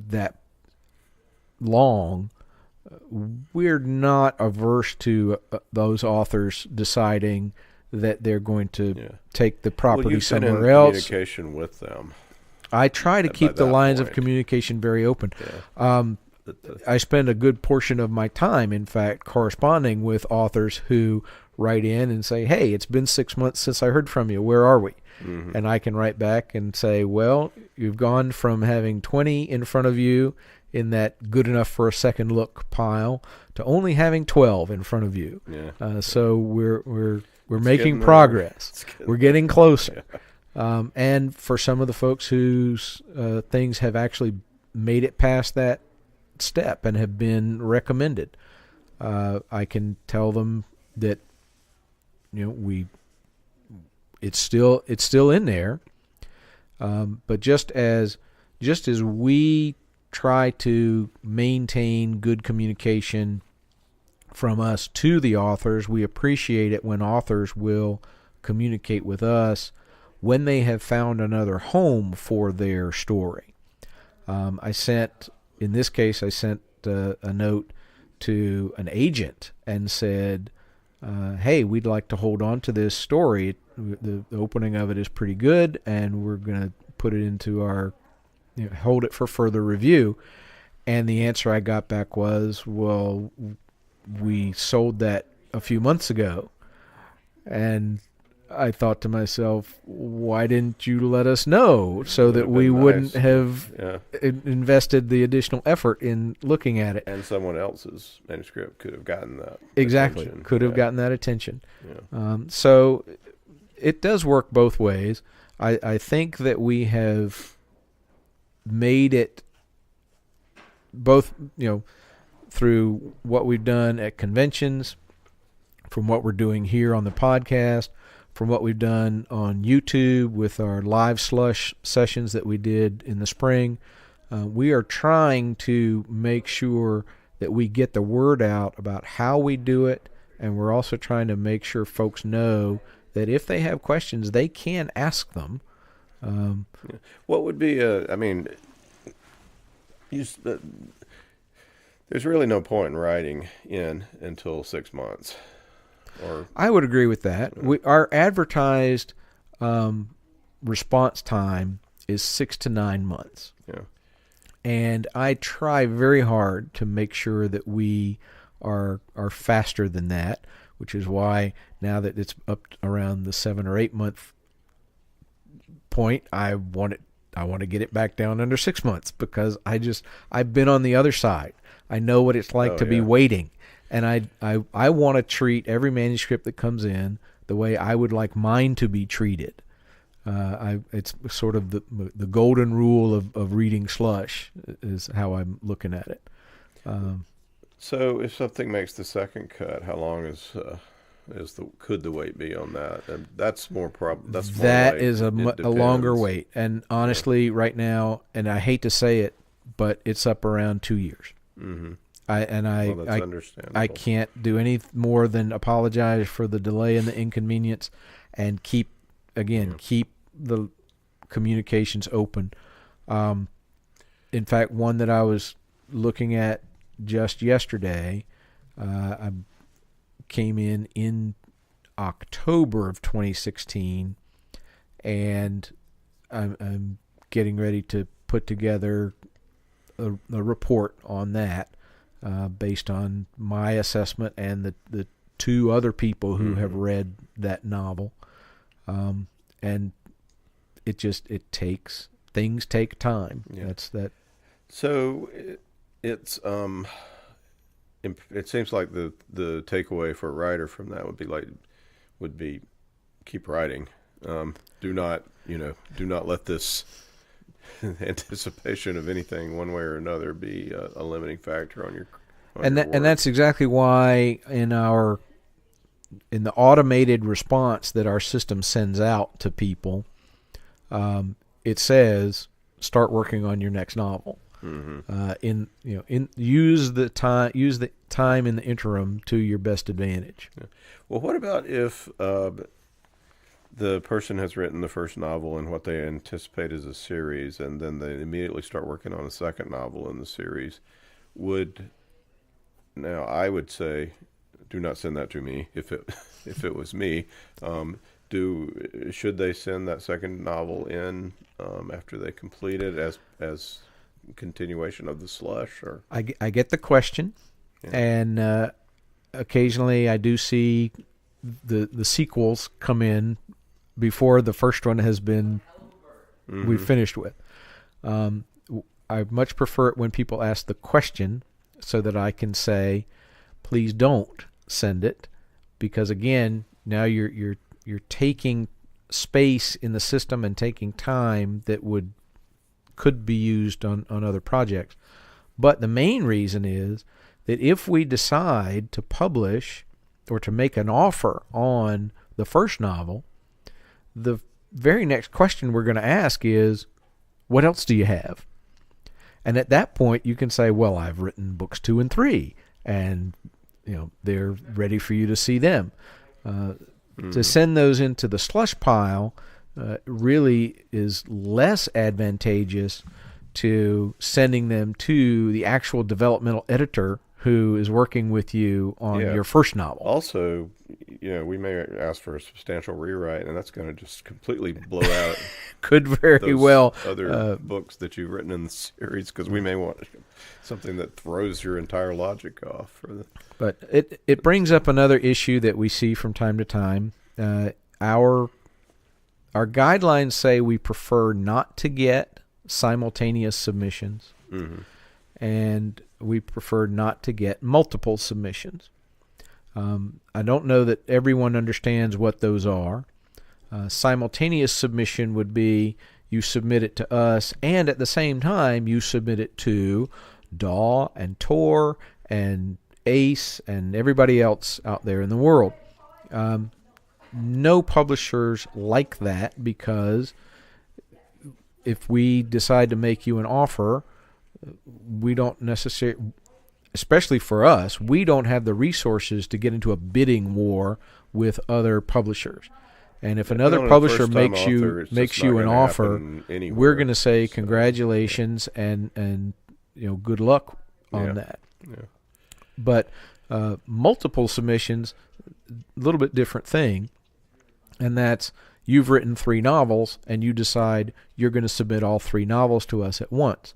Speaker 5: that long, we're not averse to those authors deciding that they're going to take the property somewhere else.
Speaker 4: Communication with them.
Speaker 5: I try to keep the lines of
Speaker 4: point.
Speaker 5: communication very open. I spend a good portion of my time, in fact, corresponding with authors who write in and say, "Hey, it's been 6 months since I heard from you. Where are we?" And I can write back and say, "Well, you've gone from having 20 in front of you in that good enough for a second look pile to only having 12 in front of you. So we're making progress. We're getting closer." And for some of the folks whose things have actually made it past that step and have been recommended. I can tell them that it's still in there, but just as we try to maintain good communication from us to the authors, we appreciate it when authors will communicate with us when they have found another home for their story. I sent a note to an agent and said, hey, we'd like to hold on to this story. The opening of it is pretty good, and we're going to put it into our, hold it for further review. And the answer I got back was, well, we sold that a few months ago. And I thought to myself, why didn't you let us know so that we wouldn't have invested the additional effort in looking at it?
Speaker 4: And someone else's manuscript could have gotten that.
Speaker 5: Exactly.
Speaker 4: Attention.
Speaker 5: Could have gotten that attention.
Speaker 4: Yeah.
Speaker 5: So it does work both ways. I think that we have made it both, through what we've done at conventions, from what we're doing here on the podcast, from what we've done on YouTube with our live slush sessions that we did in the spring. We are trying to make sure that we get the word out about how we do it, and we're also trying to make sure folks know that if they have questions, they can ask them.
Speaker 4: What would be there's really no point in writing in until 6 months. Or
Speaker 5: I would agree with that. Our advertised response time is 6 to 9 months.
Speaker 4: Yeah.
Speaker 5: And I try very hard to make sure that we are faster than that, which is why now that it's up around the 7 or 8 month point, I want to get it back down under 6 months, because I've been on the other side. I know what it's like to be waiting. And I want to treat every manuscript that comes in the way I would like mine to be treated. It's sort of the golden rule of reading slush is how I'm looking at it.
Speaker 4: So if something makes the second cut, how long could the wait be on that? And that's more
Speaker 5: That is a longer wait. And honestly, right now, and I hate to say it, but it's up around 2 years. Mm-hmm.
Speaker 4: That's understandable.
Speaker 5: I can't do any more than apologize for the delay and the inconvenience, and keep the communications open. In fact, one that I was looking at just yesterday, I came in October of 2016, and I'm getting ready to put together a report on that. Based on my assessment and the two other people who have read that novel. And things take time.
Speaker 4: Yeah.
Speaker 5: That's that.
Speaker 4: So it seems like the takeaway for a writer from that would be keep writing. Do not let this anticipation of anything one way or another be a limiting factor on your
Speaker 5: and that's exactly why in the automated response that our system sends out to people, it says start working on your next novel. Mm-hmm. Use the time in the interim to your best advantage.
Speaker 4: Yeah. Well, what about if the person has written the first novel and what they anticipate is a series, and then they immediately start working on a second novel in the series? Now I would say, do not send that to me if it was me. Should they send that second novel in after they complete it as continuation of the slush? Or
Speaker 5: I get the question, and occasionally I do see the sequels come in before the first one has been we've finished with. I much prefer it when people ask the question, so that I can say, please don't send it, because again, now you're taking space in the system and taking time that could be used on other projects. But the main reason is that if we decide to publish or to make an offer on the first novel, the very next question we're going to ask is, what else do you have? And at that point, you can say, well, I've written books 2 and 3, and they're ready for you to see them. To send those into the slush pile really is less advantageous to sending them to the actual developmental editor who is working with you on your first novel.
Speaker 4: Also, we may ask for a substantial rewrite, and that's going to just completely blow out
Speaker 5: could very
Speaker 4: those
Speaker 5: well
Speaker 4: other books that you've written in the series, because we may want something that throws your entire logic off.
Speaker 5: But it brings up another issue that we see from time to time. Our guidelines say we prefer not to get simultaneous submissions, and we prefer not to get multiple submissions. I don't know that everyone understands what those are. Simultaneous submission would be you submit it to us, and at the same time you submit it to DAW and Tor and ACE and everybody else out there in the world. No publishers like that, because if we decide to make you an offer, we don't necessarily, especially for us, we don't have the resources to get into a bidding war with other publishers. And if another publisher makes you an offer, we're going to say congratulations and good luck on that.
Speaker 4: Yeah.
Speaker 5: But multiple submissions, a little bit different thing, and that's you've written 3 novels and you decide you're going to submit all 3 novels to us at once.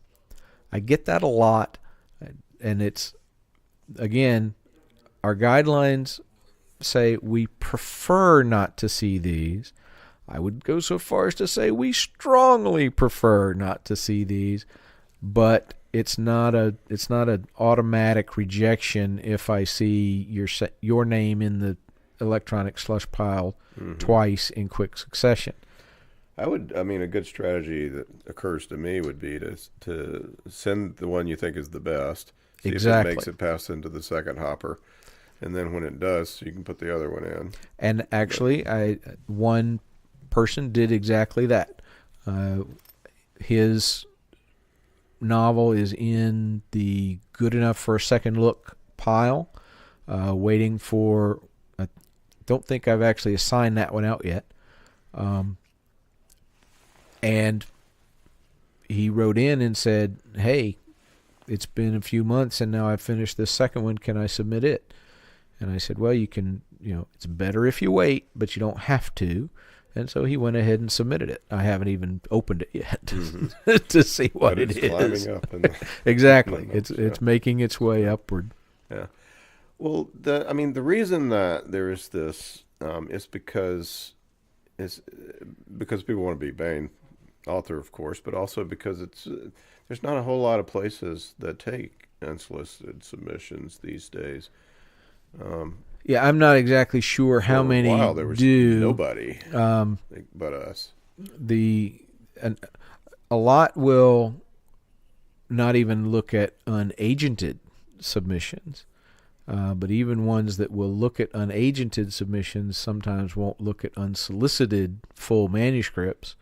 Speaker 5: I get that a lot, and it's, again, our guidelines say we prefer not to see these. I would go so far as to say we strongly prefer not to see these, but it's not an automatic rejection if I see your name in the electronic slush pile twice in quick succession.
Speaker 4: A good strategy that occurs to me would be to send the one you think is the best, see
Speaker 5: Exactly.
Speaker 4: if it makes it pass into the second hopper, and then when it does, you can put the other one in.
Speaker 5: And actually, one person did exactly that. His novel is in the good enough for a second look pile, waiting for. I don't think I've actually assigned that one out yet. And he wrote in and said, hey, it's been a few months and now I've finished this second one. Can I submit it? And I said, well, you can, it's better if you wait, but you don't have to. And so he went ahead and submitted it. I haven't even opened it yet to see what it is.
Speaker 4: Climbing up.
Speaker 5: Exactly. It's making its way upward.
Speaker 4: Yeah. Well, the reason that there is this is because people want to be Baen author, of course, but also because there's not a whole lot of places that take unsolicited submissions these days.
Speaker 5: Yeah, I'm not exactly sure how many
Speaker 4: there was
Speaker 5: do.
Speaker 4: Nobody but us.
Speaker 5: A lot will not even look at unagented submissions, but even ones that will look at unagented submissions sometimes won't look at unsolicited full manuscripts.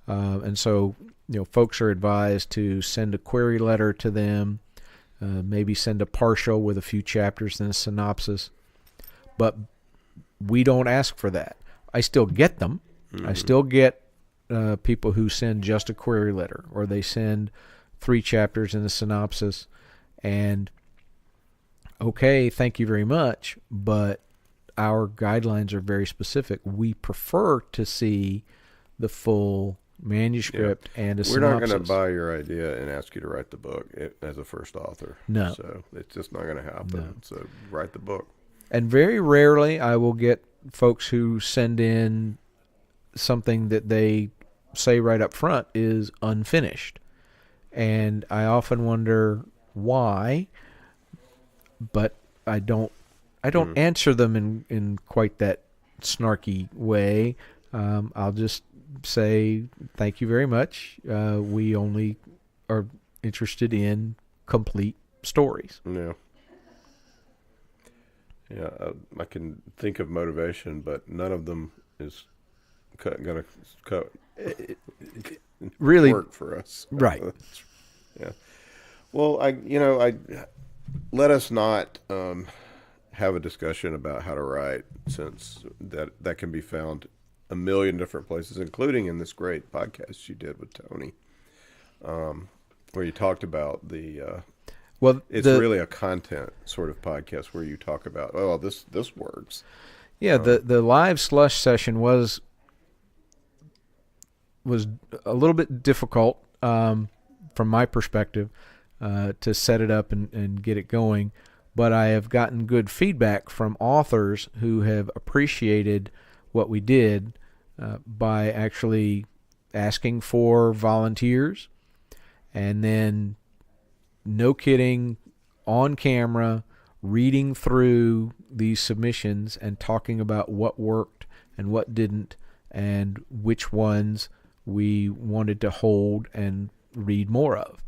Speaker 5: And so, folks are advised to send a query letter to them, maybe send a partial with a few chapters and a synopsis. But we don't ask for that. I still get them. I still get people who send just a query letter, or they send 3 chapters and a synopsis, and okay, thank you very much, but our guidelines are very specific. We prefer to see the full manuscript and a synopsis.
Speaker 4: We're not going to buy your idea and ask you to write the book as a first author.
Speaker 5: No.
Speaker 4: So it's just not going to happen.
Speaker 5: No.
Speaker 4: So write the book.
Speaker 5: And very rarely I will get folks who send in something that they say right up front is unfinished. And I often wonder why, but I don't answer them in quite that snarky way. I'll just say thank you very much. We only are interested in complete stories.
Speaker 4: Yeah. Yeah, I can think of motivation, but none of them is going to
Speaker 5: Really
Speaker 4: work for us.
Speaker 5: Right.
Speaker 4: Yeah. Well, I let us not have a discussion about how to write, since that can be found a million different places, including in this great podcast you did with Tony, where you talked about it's really a content sort of podcast where you talk about, oh, this works.
Speaker 5: Yeah, the live slush session was a little bit difficult from my perspective to set it up and get it going, but I have gotten good feedback from authors who have appreciated what we did by actually asking for volunteers, and then, no kidding, on camera, reading through these submissions and talking about what worked and what didn't, and which ones we wanted to hold and read more of.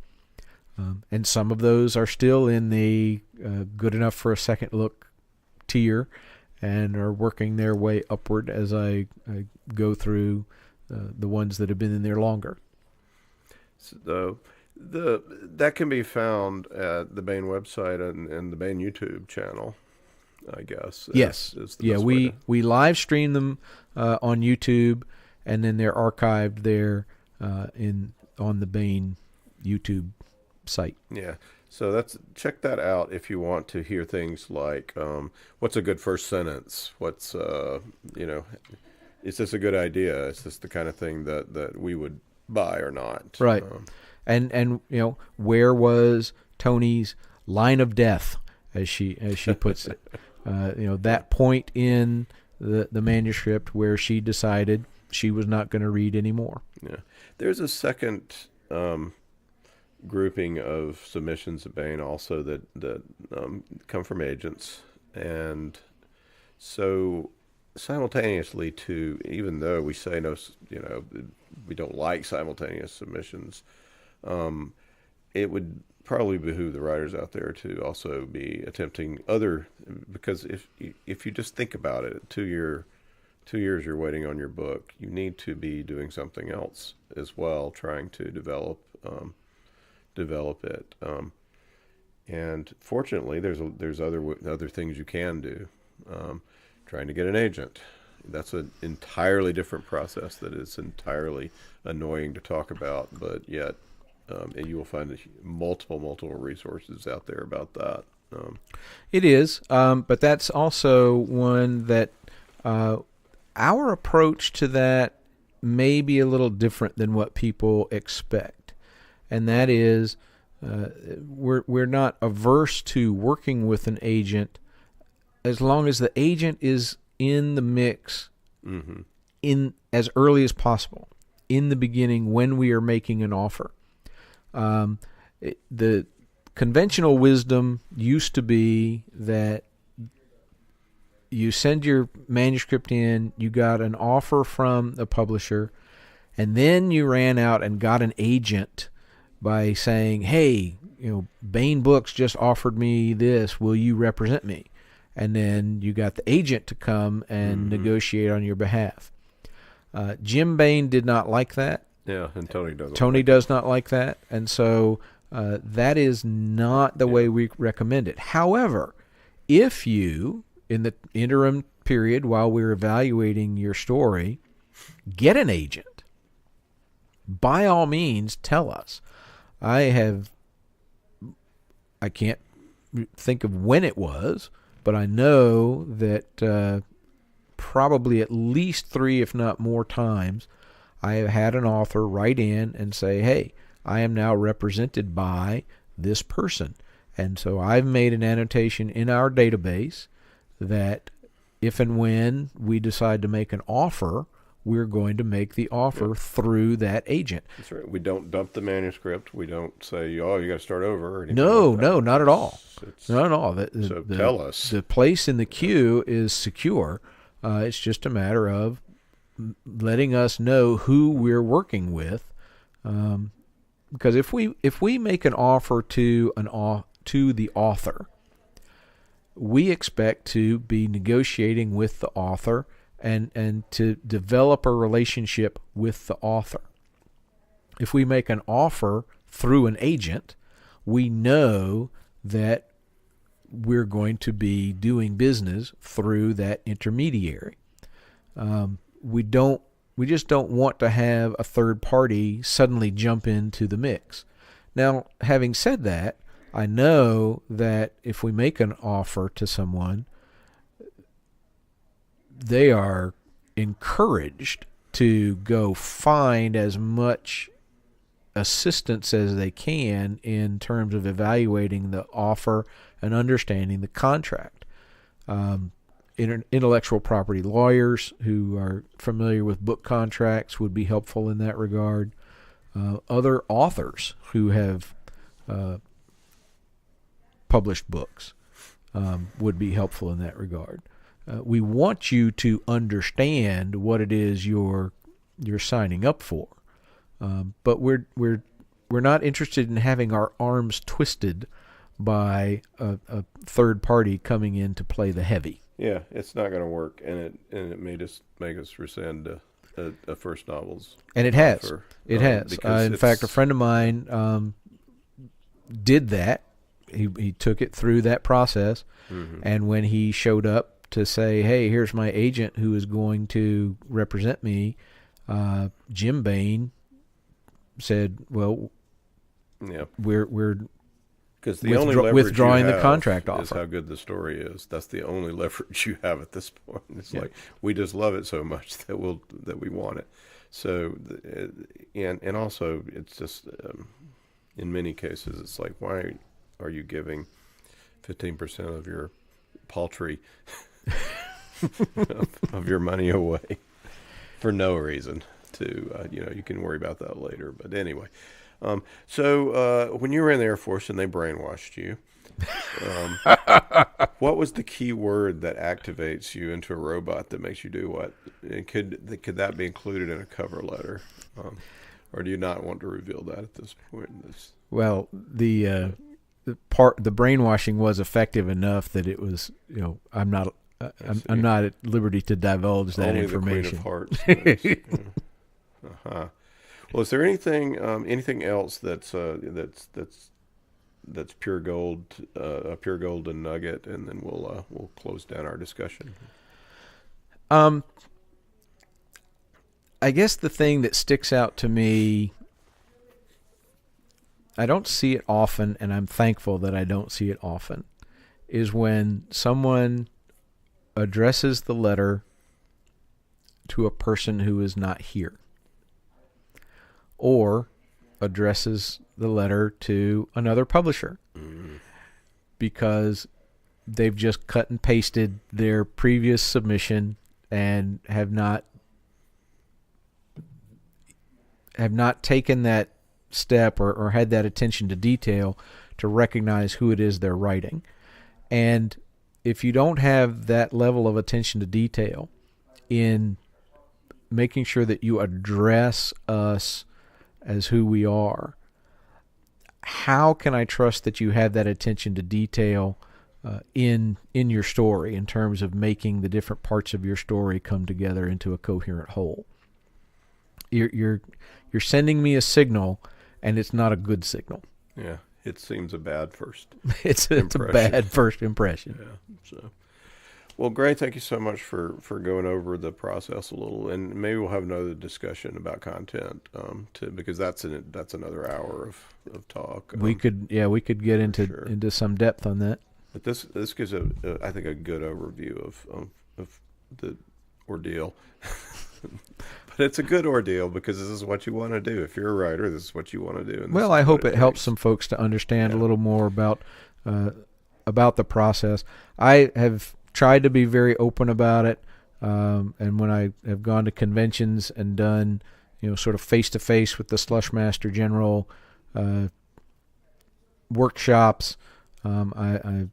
Speaker 5: And some of those are still in the good enough for a second look tier and are working their way upward as I go through the ones that have been in there longer.
Speaker 4: So that can be found at the Baen website and the Baen YouTube channel, I guess.
Speaker 5: Yes. We live stream them on YouTube, and then they're archived there on the Baen YouTube site.
Speaker 4: Yeah. So check that out if you want to hear things like what's a good first sentence? What's is this a good idea? Is this the kind of thing that we would buy or not?
Speaker 5: Right. And where was Tony's line of death, as she puts it? That point in the manuscript where she decided she was not going to read anymore.
Speaker 4: Yeah. There's a second grouping of submissions at Baen also that come from agents, and so simultaneously to, even though we say no, we don't like simultaneous submissions, it would probably behoove the writers out there to also be attempting other, because if you just think about it, 2 years you're waiting on your book, you need to be doing something else as well, trying to develop it. And fortunately, there's other things you can do. Trying to get an agent, that's an entirely different process that is entirely annoying to talk about, but yet you will find multiple resources out there about that.
Speaker 5: It is, but that's also one that our approach to that may be a little different than what people expect, and that is we're not averse to working with an agent as long as the agent is in the mix in as early as possible, in the beginning when we are making an offer. The conventional wisdom used to be that you send your manuscript in, you got an offer from the publisher, and then you ran out and got an agent by saying, hey, Baen Books just offered me this, will you represent me? And then you got the agent to come and negotiate on your behalf. Jim Baen did not like that.
Speaker 4: Yeah, and Tony doesn't.
Speaker 5: Tony does not like that, and so that is not the way we recommend it. However, if you, in the interim period while we're evaluating your story, get an agent, by all means, tell us. I can't think of when it was, but I know that probably at least 3, if not more times, I have had an author write in and say, hey, I am now represented by this person. And so I've made an annotation in our database that if and when we decide to make an offer, we're going to make the offer through that agent.
Speaker 4: That's right. We don't dump the manuscript. We don't say, oh, you got to start over. Or anything
Speaker 5: No,
Speaker 4: like that.
Speaker 5: no, not at all.
Speaker 4: It's,
Speaker 5: Not at all.
Speaker 4: so tell us.
Speaker 5: The place in the queue is secure. It's just a matter of letting us know who we're working with Because if we make an offer to the author, we expect to be negotiating with the author and to develop a relationship with the author. If we make an offer through an agent, we know that we're going to be doing business through that intermediary. We just don't want to have a third party suddenly jump into the mix. Now, having said that, I know that if we make an offer to someone, they are encouraged to go find as much assistance as they can in terms of evaluating the offer and understanding the contract. Intellectual property lawyers who are familiar with book contracts would be helpful in that regard. Other authors who have published books would be helpful in that regard. We want you to understand what it is you're signing up for, but we're not interested in having our arms twisted by a third party coming in to play the heavy.
Speaker 4: Yeah, it's not going to work, and it may just make us rescind a first novel's
Speaker 5: and it has.
Speaker 4: offer,
Speaker 5: It has. In fact, a friend of mine did that. He took it through that process, and when he showed up to say, "Hey, here's my agent who is going to represent me," Jim Baen said, "Well,
Speaker 4: yeah,
Speaker 5: we're
Speaker 4: because the only leverage
Speaker 5: withdrawing
Speaker 4: you
Speaker 5: the
Speaker 4: have
Speaker 5: contract
Speaker 4: is
Speaker 5: offer."
Speaker 4: how good the story is. That's the only leverage you have at this point. It's like we just love it so much that we want it. So, and also it's just in many cases it's like, why are you giving 15% of your paltry of your money away for no reason? You can worry about that later. But anyway, so when you were in the Air Force and they brainwashed you, what was the key word that activates you into a robot that makes you do what? And could that be included in a cover letter, or do you not want to reveal that at this point?
Speaker 5: Well, the brainwashing was effective enough that it was, I'm not at liberty to divulge that
Speaker 4: Only
Speaker 5: information.
Speaker 4: The Queen of Hearts. Uh-huh. Well, is there anything else that's pure gold, a pure golden nugget, and then we'll close down our discussion.
Speaker 5: I guess the thing that sticks out to me, I don't see it often, and I'm thankful that I don't see it often, is when someone addresses the letter to a person who is not here, or addresses the letter to another publisher, because they've just cut and pasted their previous submission and have not taken that step or had that attention to detail to recognize who it is they're writing. And if you don't have that level of attention to detail in making sure that you address us as who we are, how can I trust that you have that attention to detail in your story in terms of making the different parts of your story come together into a coherent whole? You're sending me a signal, and it's not a good signal.
Speaker 4: Yeah, it seems a bad first.
Speaker 5: It's a bad first impression.
Speaker 4: Yeah. So, well, Gray, thank you so much for going over the process a little, and maybe we'll have another discussion about content because that's another hour of talk.
Speaker 5: We could get into some depth on that.
Speaker 4: But this gives I think a good overview of the ordeal. But it's a good ordeal because this is what you want to do. If you're a writer, this is what you want to do. And
Speaker 5: I hope it helps some folks to understand a little more about the process. I have tried to be very open about it, and when I have gone to conventions and done, sort of face-to-face with the Slush Master General workshops, I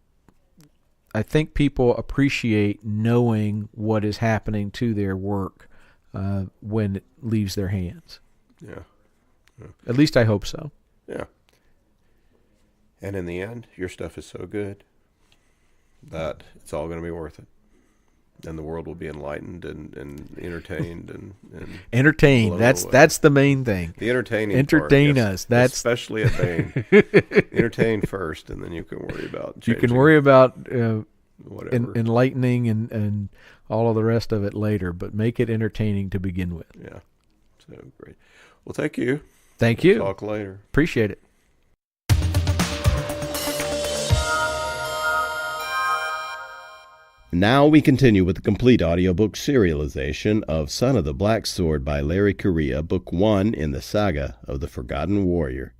Speaker 5: think people appreciate knowing what is happening to their work when it leaves their hands.
Speaker 4: Yeah.
Speaker 5: At least I hope so.
Speaker 4: Yeah. And in the end, your stuff is so good that it's all going to be worth it. And the world will be enlightened and entertained and
Speaker 5: entertain.
Speaker 4: blown
Speaker 5: That's
Speaker 4: away.
Speaker 5: the main thing.
Speaker 4: The entertaining
Speaker 5: Entertain
Speaker 4: part, yes.
Speaker 5: us. That's
Speaker 4: especially at Baen. Entertain first, and then you can worry about
Speaker 5: you
Speaker 4: changing
Speaker 5: can worry about
Speaker 4: whatever.
Speaker 5: enlightening and all of the rest of it later, but make it entertaining to begin with.
Speaker 4: Yeah. So great. Well, thank you.
Speaker 5: Thank you.
Speaker 4: Talk later.
Speaker 5: Appreciate it.
Speaker 4: Now we continue with the complete audiobook serialization of Son of the Black Sword by Larry Correia, Book 1 in the Saga of the Forgotten Warrior.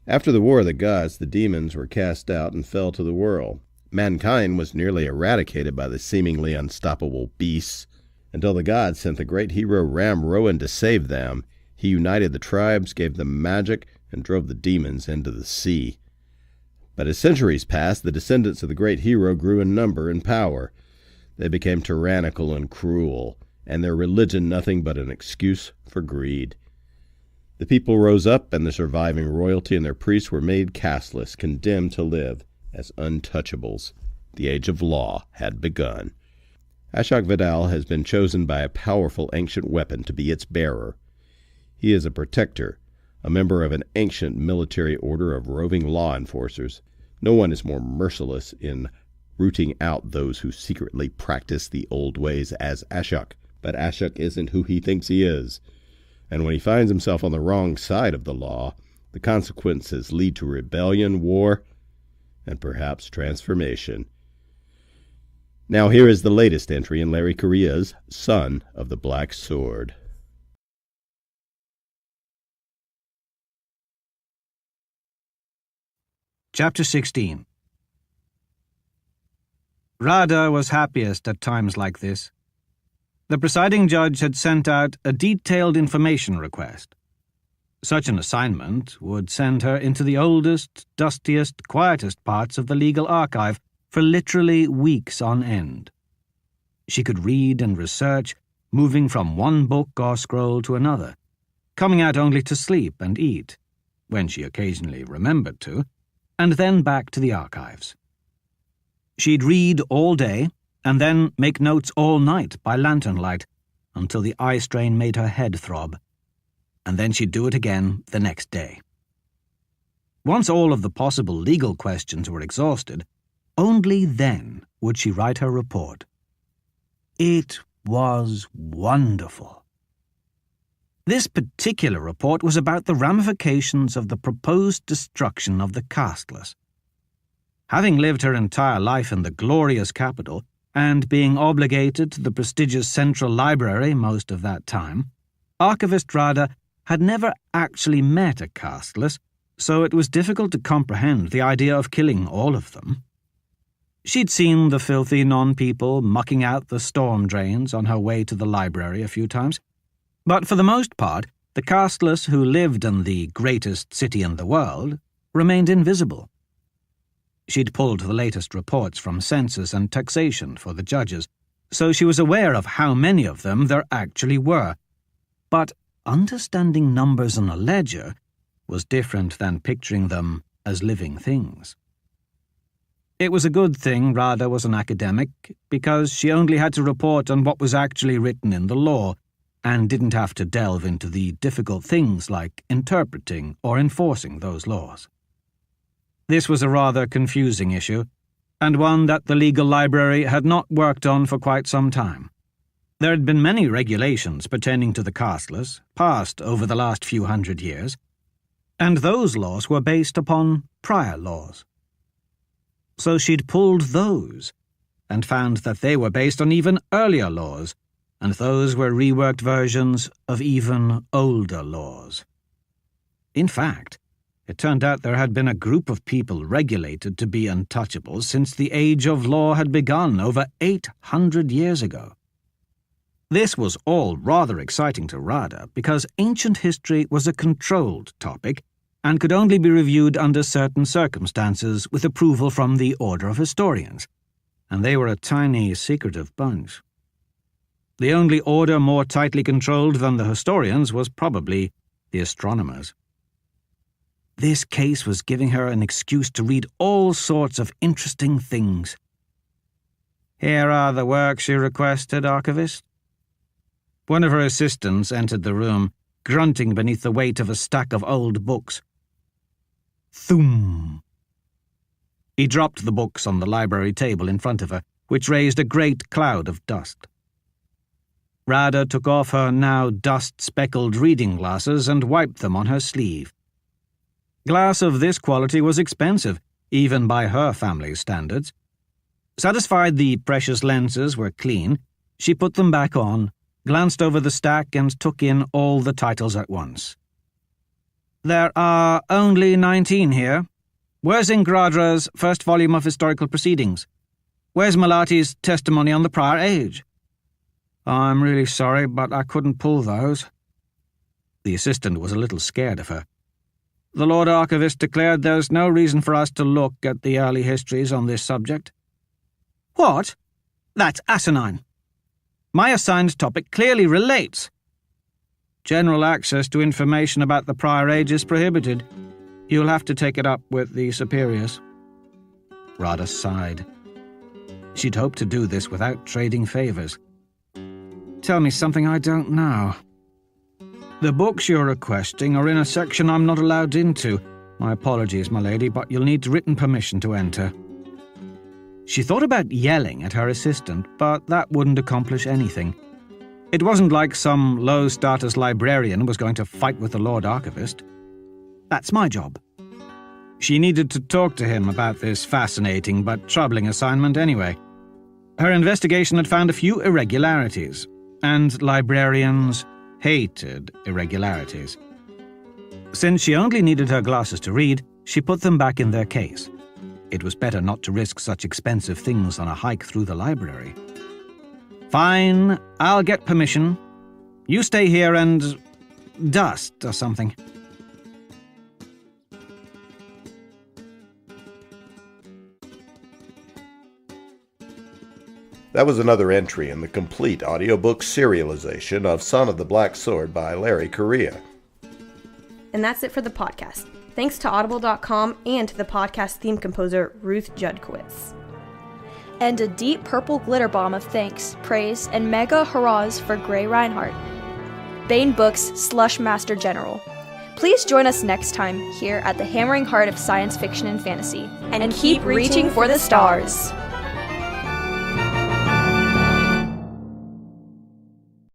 Speaker 4: After the War of the Gods, the demons were cast out and fell to the world. Mankind was nearly eradicated by the seemingly unstoppable beasts, until the gods sent the great hero Ram Rowan to save them. He united the tribes, gave them magic, and drove the demons into the sea. But as centuries passed, the descendants of the great hero grew in number and power. They became tyrannical and cruel, and their religion nothing but an excuse for greed. The people rose up, and the surviving royalty and their priests were made casteless, condemned to live as untouchables. The age of law had begun. Ashok Vidal has been chosen by a powerful ancient weapon to be its bearer. He is a protector, a member of an ancient military order of roving law enforcers. No one is more merciless in rooting out those who secretly practice the old ways as Ashok. But Ashok isn't who he thinks he is. And when he finds himself on the wrong side of the law, the consequences lead to rebellion, war, and perhaps transformation. Now here is the latest entry in Larry Correia's Son of the Black Sword.
Speaker 6: Chapter 16. Radha was happiest at times like this. The presiding judge had sent out a detailed information request. Such an assignment would send her into the oldest, dustiest, quietest parts of the legal archive for literally weeks on end. She could read and research, moving from one book or scroll to another, coming out only to sleep and eat, when she occasionally remembered to, and then back to the archives. She'd read all day, and then make notes all night by lantern light, until the eye strain made her head throb, and then she'd do it again the next day. Once all of the possible legal questions were exhausted, only then would she write her report. It was wonderful. This particular report was about the ramifications of the proposed destruction of the casteless. Having lived her entire life in the glorious capital, and being obligated to the prestigious Central Library most of that time, Archivist Radha had never actually met a casteless, so it was difficult to comprehend the idea of killing all of them. She'd seen the filthy non-people mucking out the storm drains on her way to the library a few times, but for the most part, the casteless who lived in the greatest city in the world remained invisible. She'd pulled the latest reports from census and taxation for the judges, so she was aware of how many of them there actually were. But understanding numbers in a ledger was different than picturing them as living things. It was a good thing Radha was an academic, because she only had to report on what was actually written in the law, and didn't have to delve into the difficult things like interpreting or enforcing those laws. This was a rather confusing issue, and one that the legal library had not worked on for quite some time. There had been many regulations pertaining to the casteless, passed over the last few hundred years, and those laws were based upon prior laws. So she'd pulled those, and found that they were based on even earlier laws, and those were reworked versions of even older laws. In fact, it turned out there had been a group of people regulated to be untouchables since the age of law had begun over 800 years ago. This was all rather exciting to Radha because ancient history was a controlled topic and could only be reviewed under certain circumstances with approval from the Order of Historians, and they were a tiny, secretive bunch. The only order more tightly controlled than the historians was probably the astronomers. This case was giving her an excuse to read all sorts of interesting things. Here are the works you requested, Archivist. One of her assistants entered the room, grunting beneath the weight of a stack of old books. Thum! He dropped the books on the library table in front of her, which raised a great cloud of dust. Rada took off her now dust-speckled reading glasses and wiped them on her sleeve. Glass of this quality was expensive, even by her family's standards. Satisfied the precious lenses were clean, she put them back on, glanced over the stack, and took in all the titles at once. There are only 19 here. Where's Ingradra's first volume of historical proceedings? Where's Malati's testimony on the prior age? I'm really sorry, but I couldn't pull those. The assistant was a little scared of her. The Lord Archivist declared there's no reason for us to look at the early histories on this subject. What? That's asinine. My assigned topic clearly relates. General access to information about the prior age is prohibited. You'll have to take it up with the superiors. Rada sighed. She'd hoped to do this without trading favors. Tell me something I don't know. The books you're requesting are in a section I'm not allowed into. My apologies, my lady, but you'll need written permission to enter. She thought about yelling at her assistant, but that wouldn't accomplish anything. It wasn't like some low-status librarian was going to fight with the Lord Archivist. That's my job. She needed to talk to him about this fascinating but troubling assignment anyway. Her investigation had found a few irregularities, and librarians hated irregularities. Since she only needed her glasses to read, she put them back in their case. It was better not to risk such expensive things on a hike through the library. Fine, I'll get permission. You stay here and dust or something.
Speaker 4: That was another entry in the complete audiobook serialization of Son of the Black Sword by Larry Correia.
Speaker 3: And that's it for the podcast. Thanks to Audible.com and to the podcast theme composer Ruth Judkowitz.
Speaker 2: And a deep purple glitter bomb of thanks, praise, and mega hurrahs for Gray Rinehart, Baen Books Slush Master General. Please join us next time here at the hammering heart of science fiction and fantasy. And keep reaching for the stars.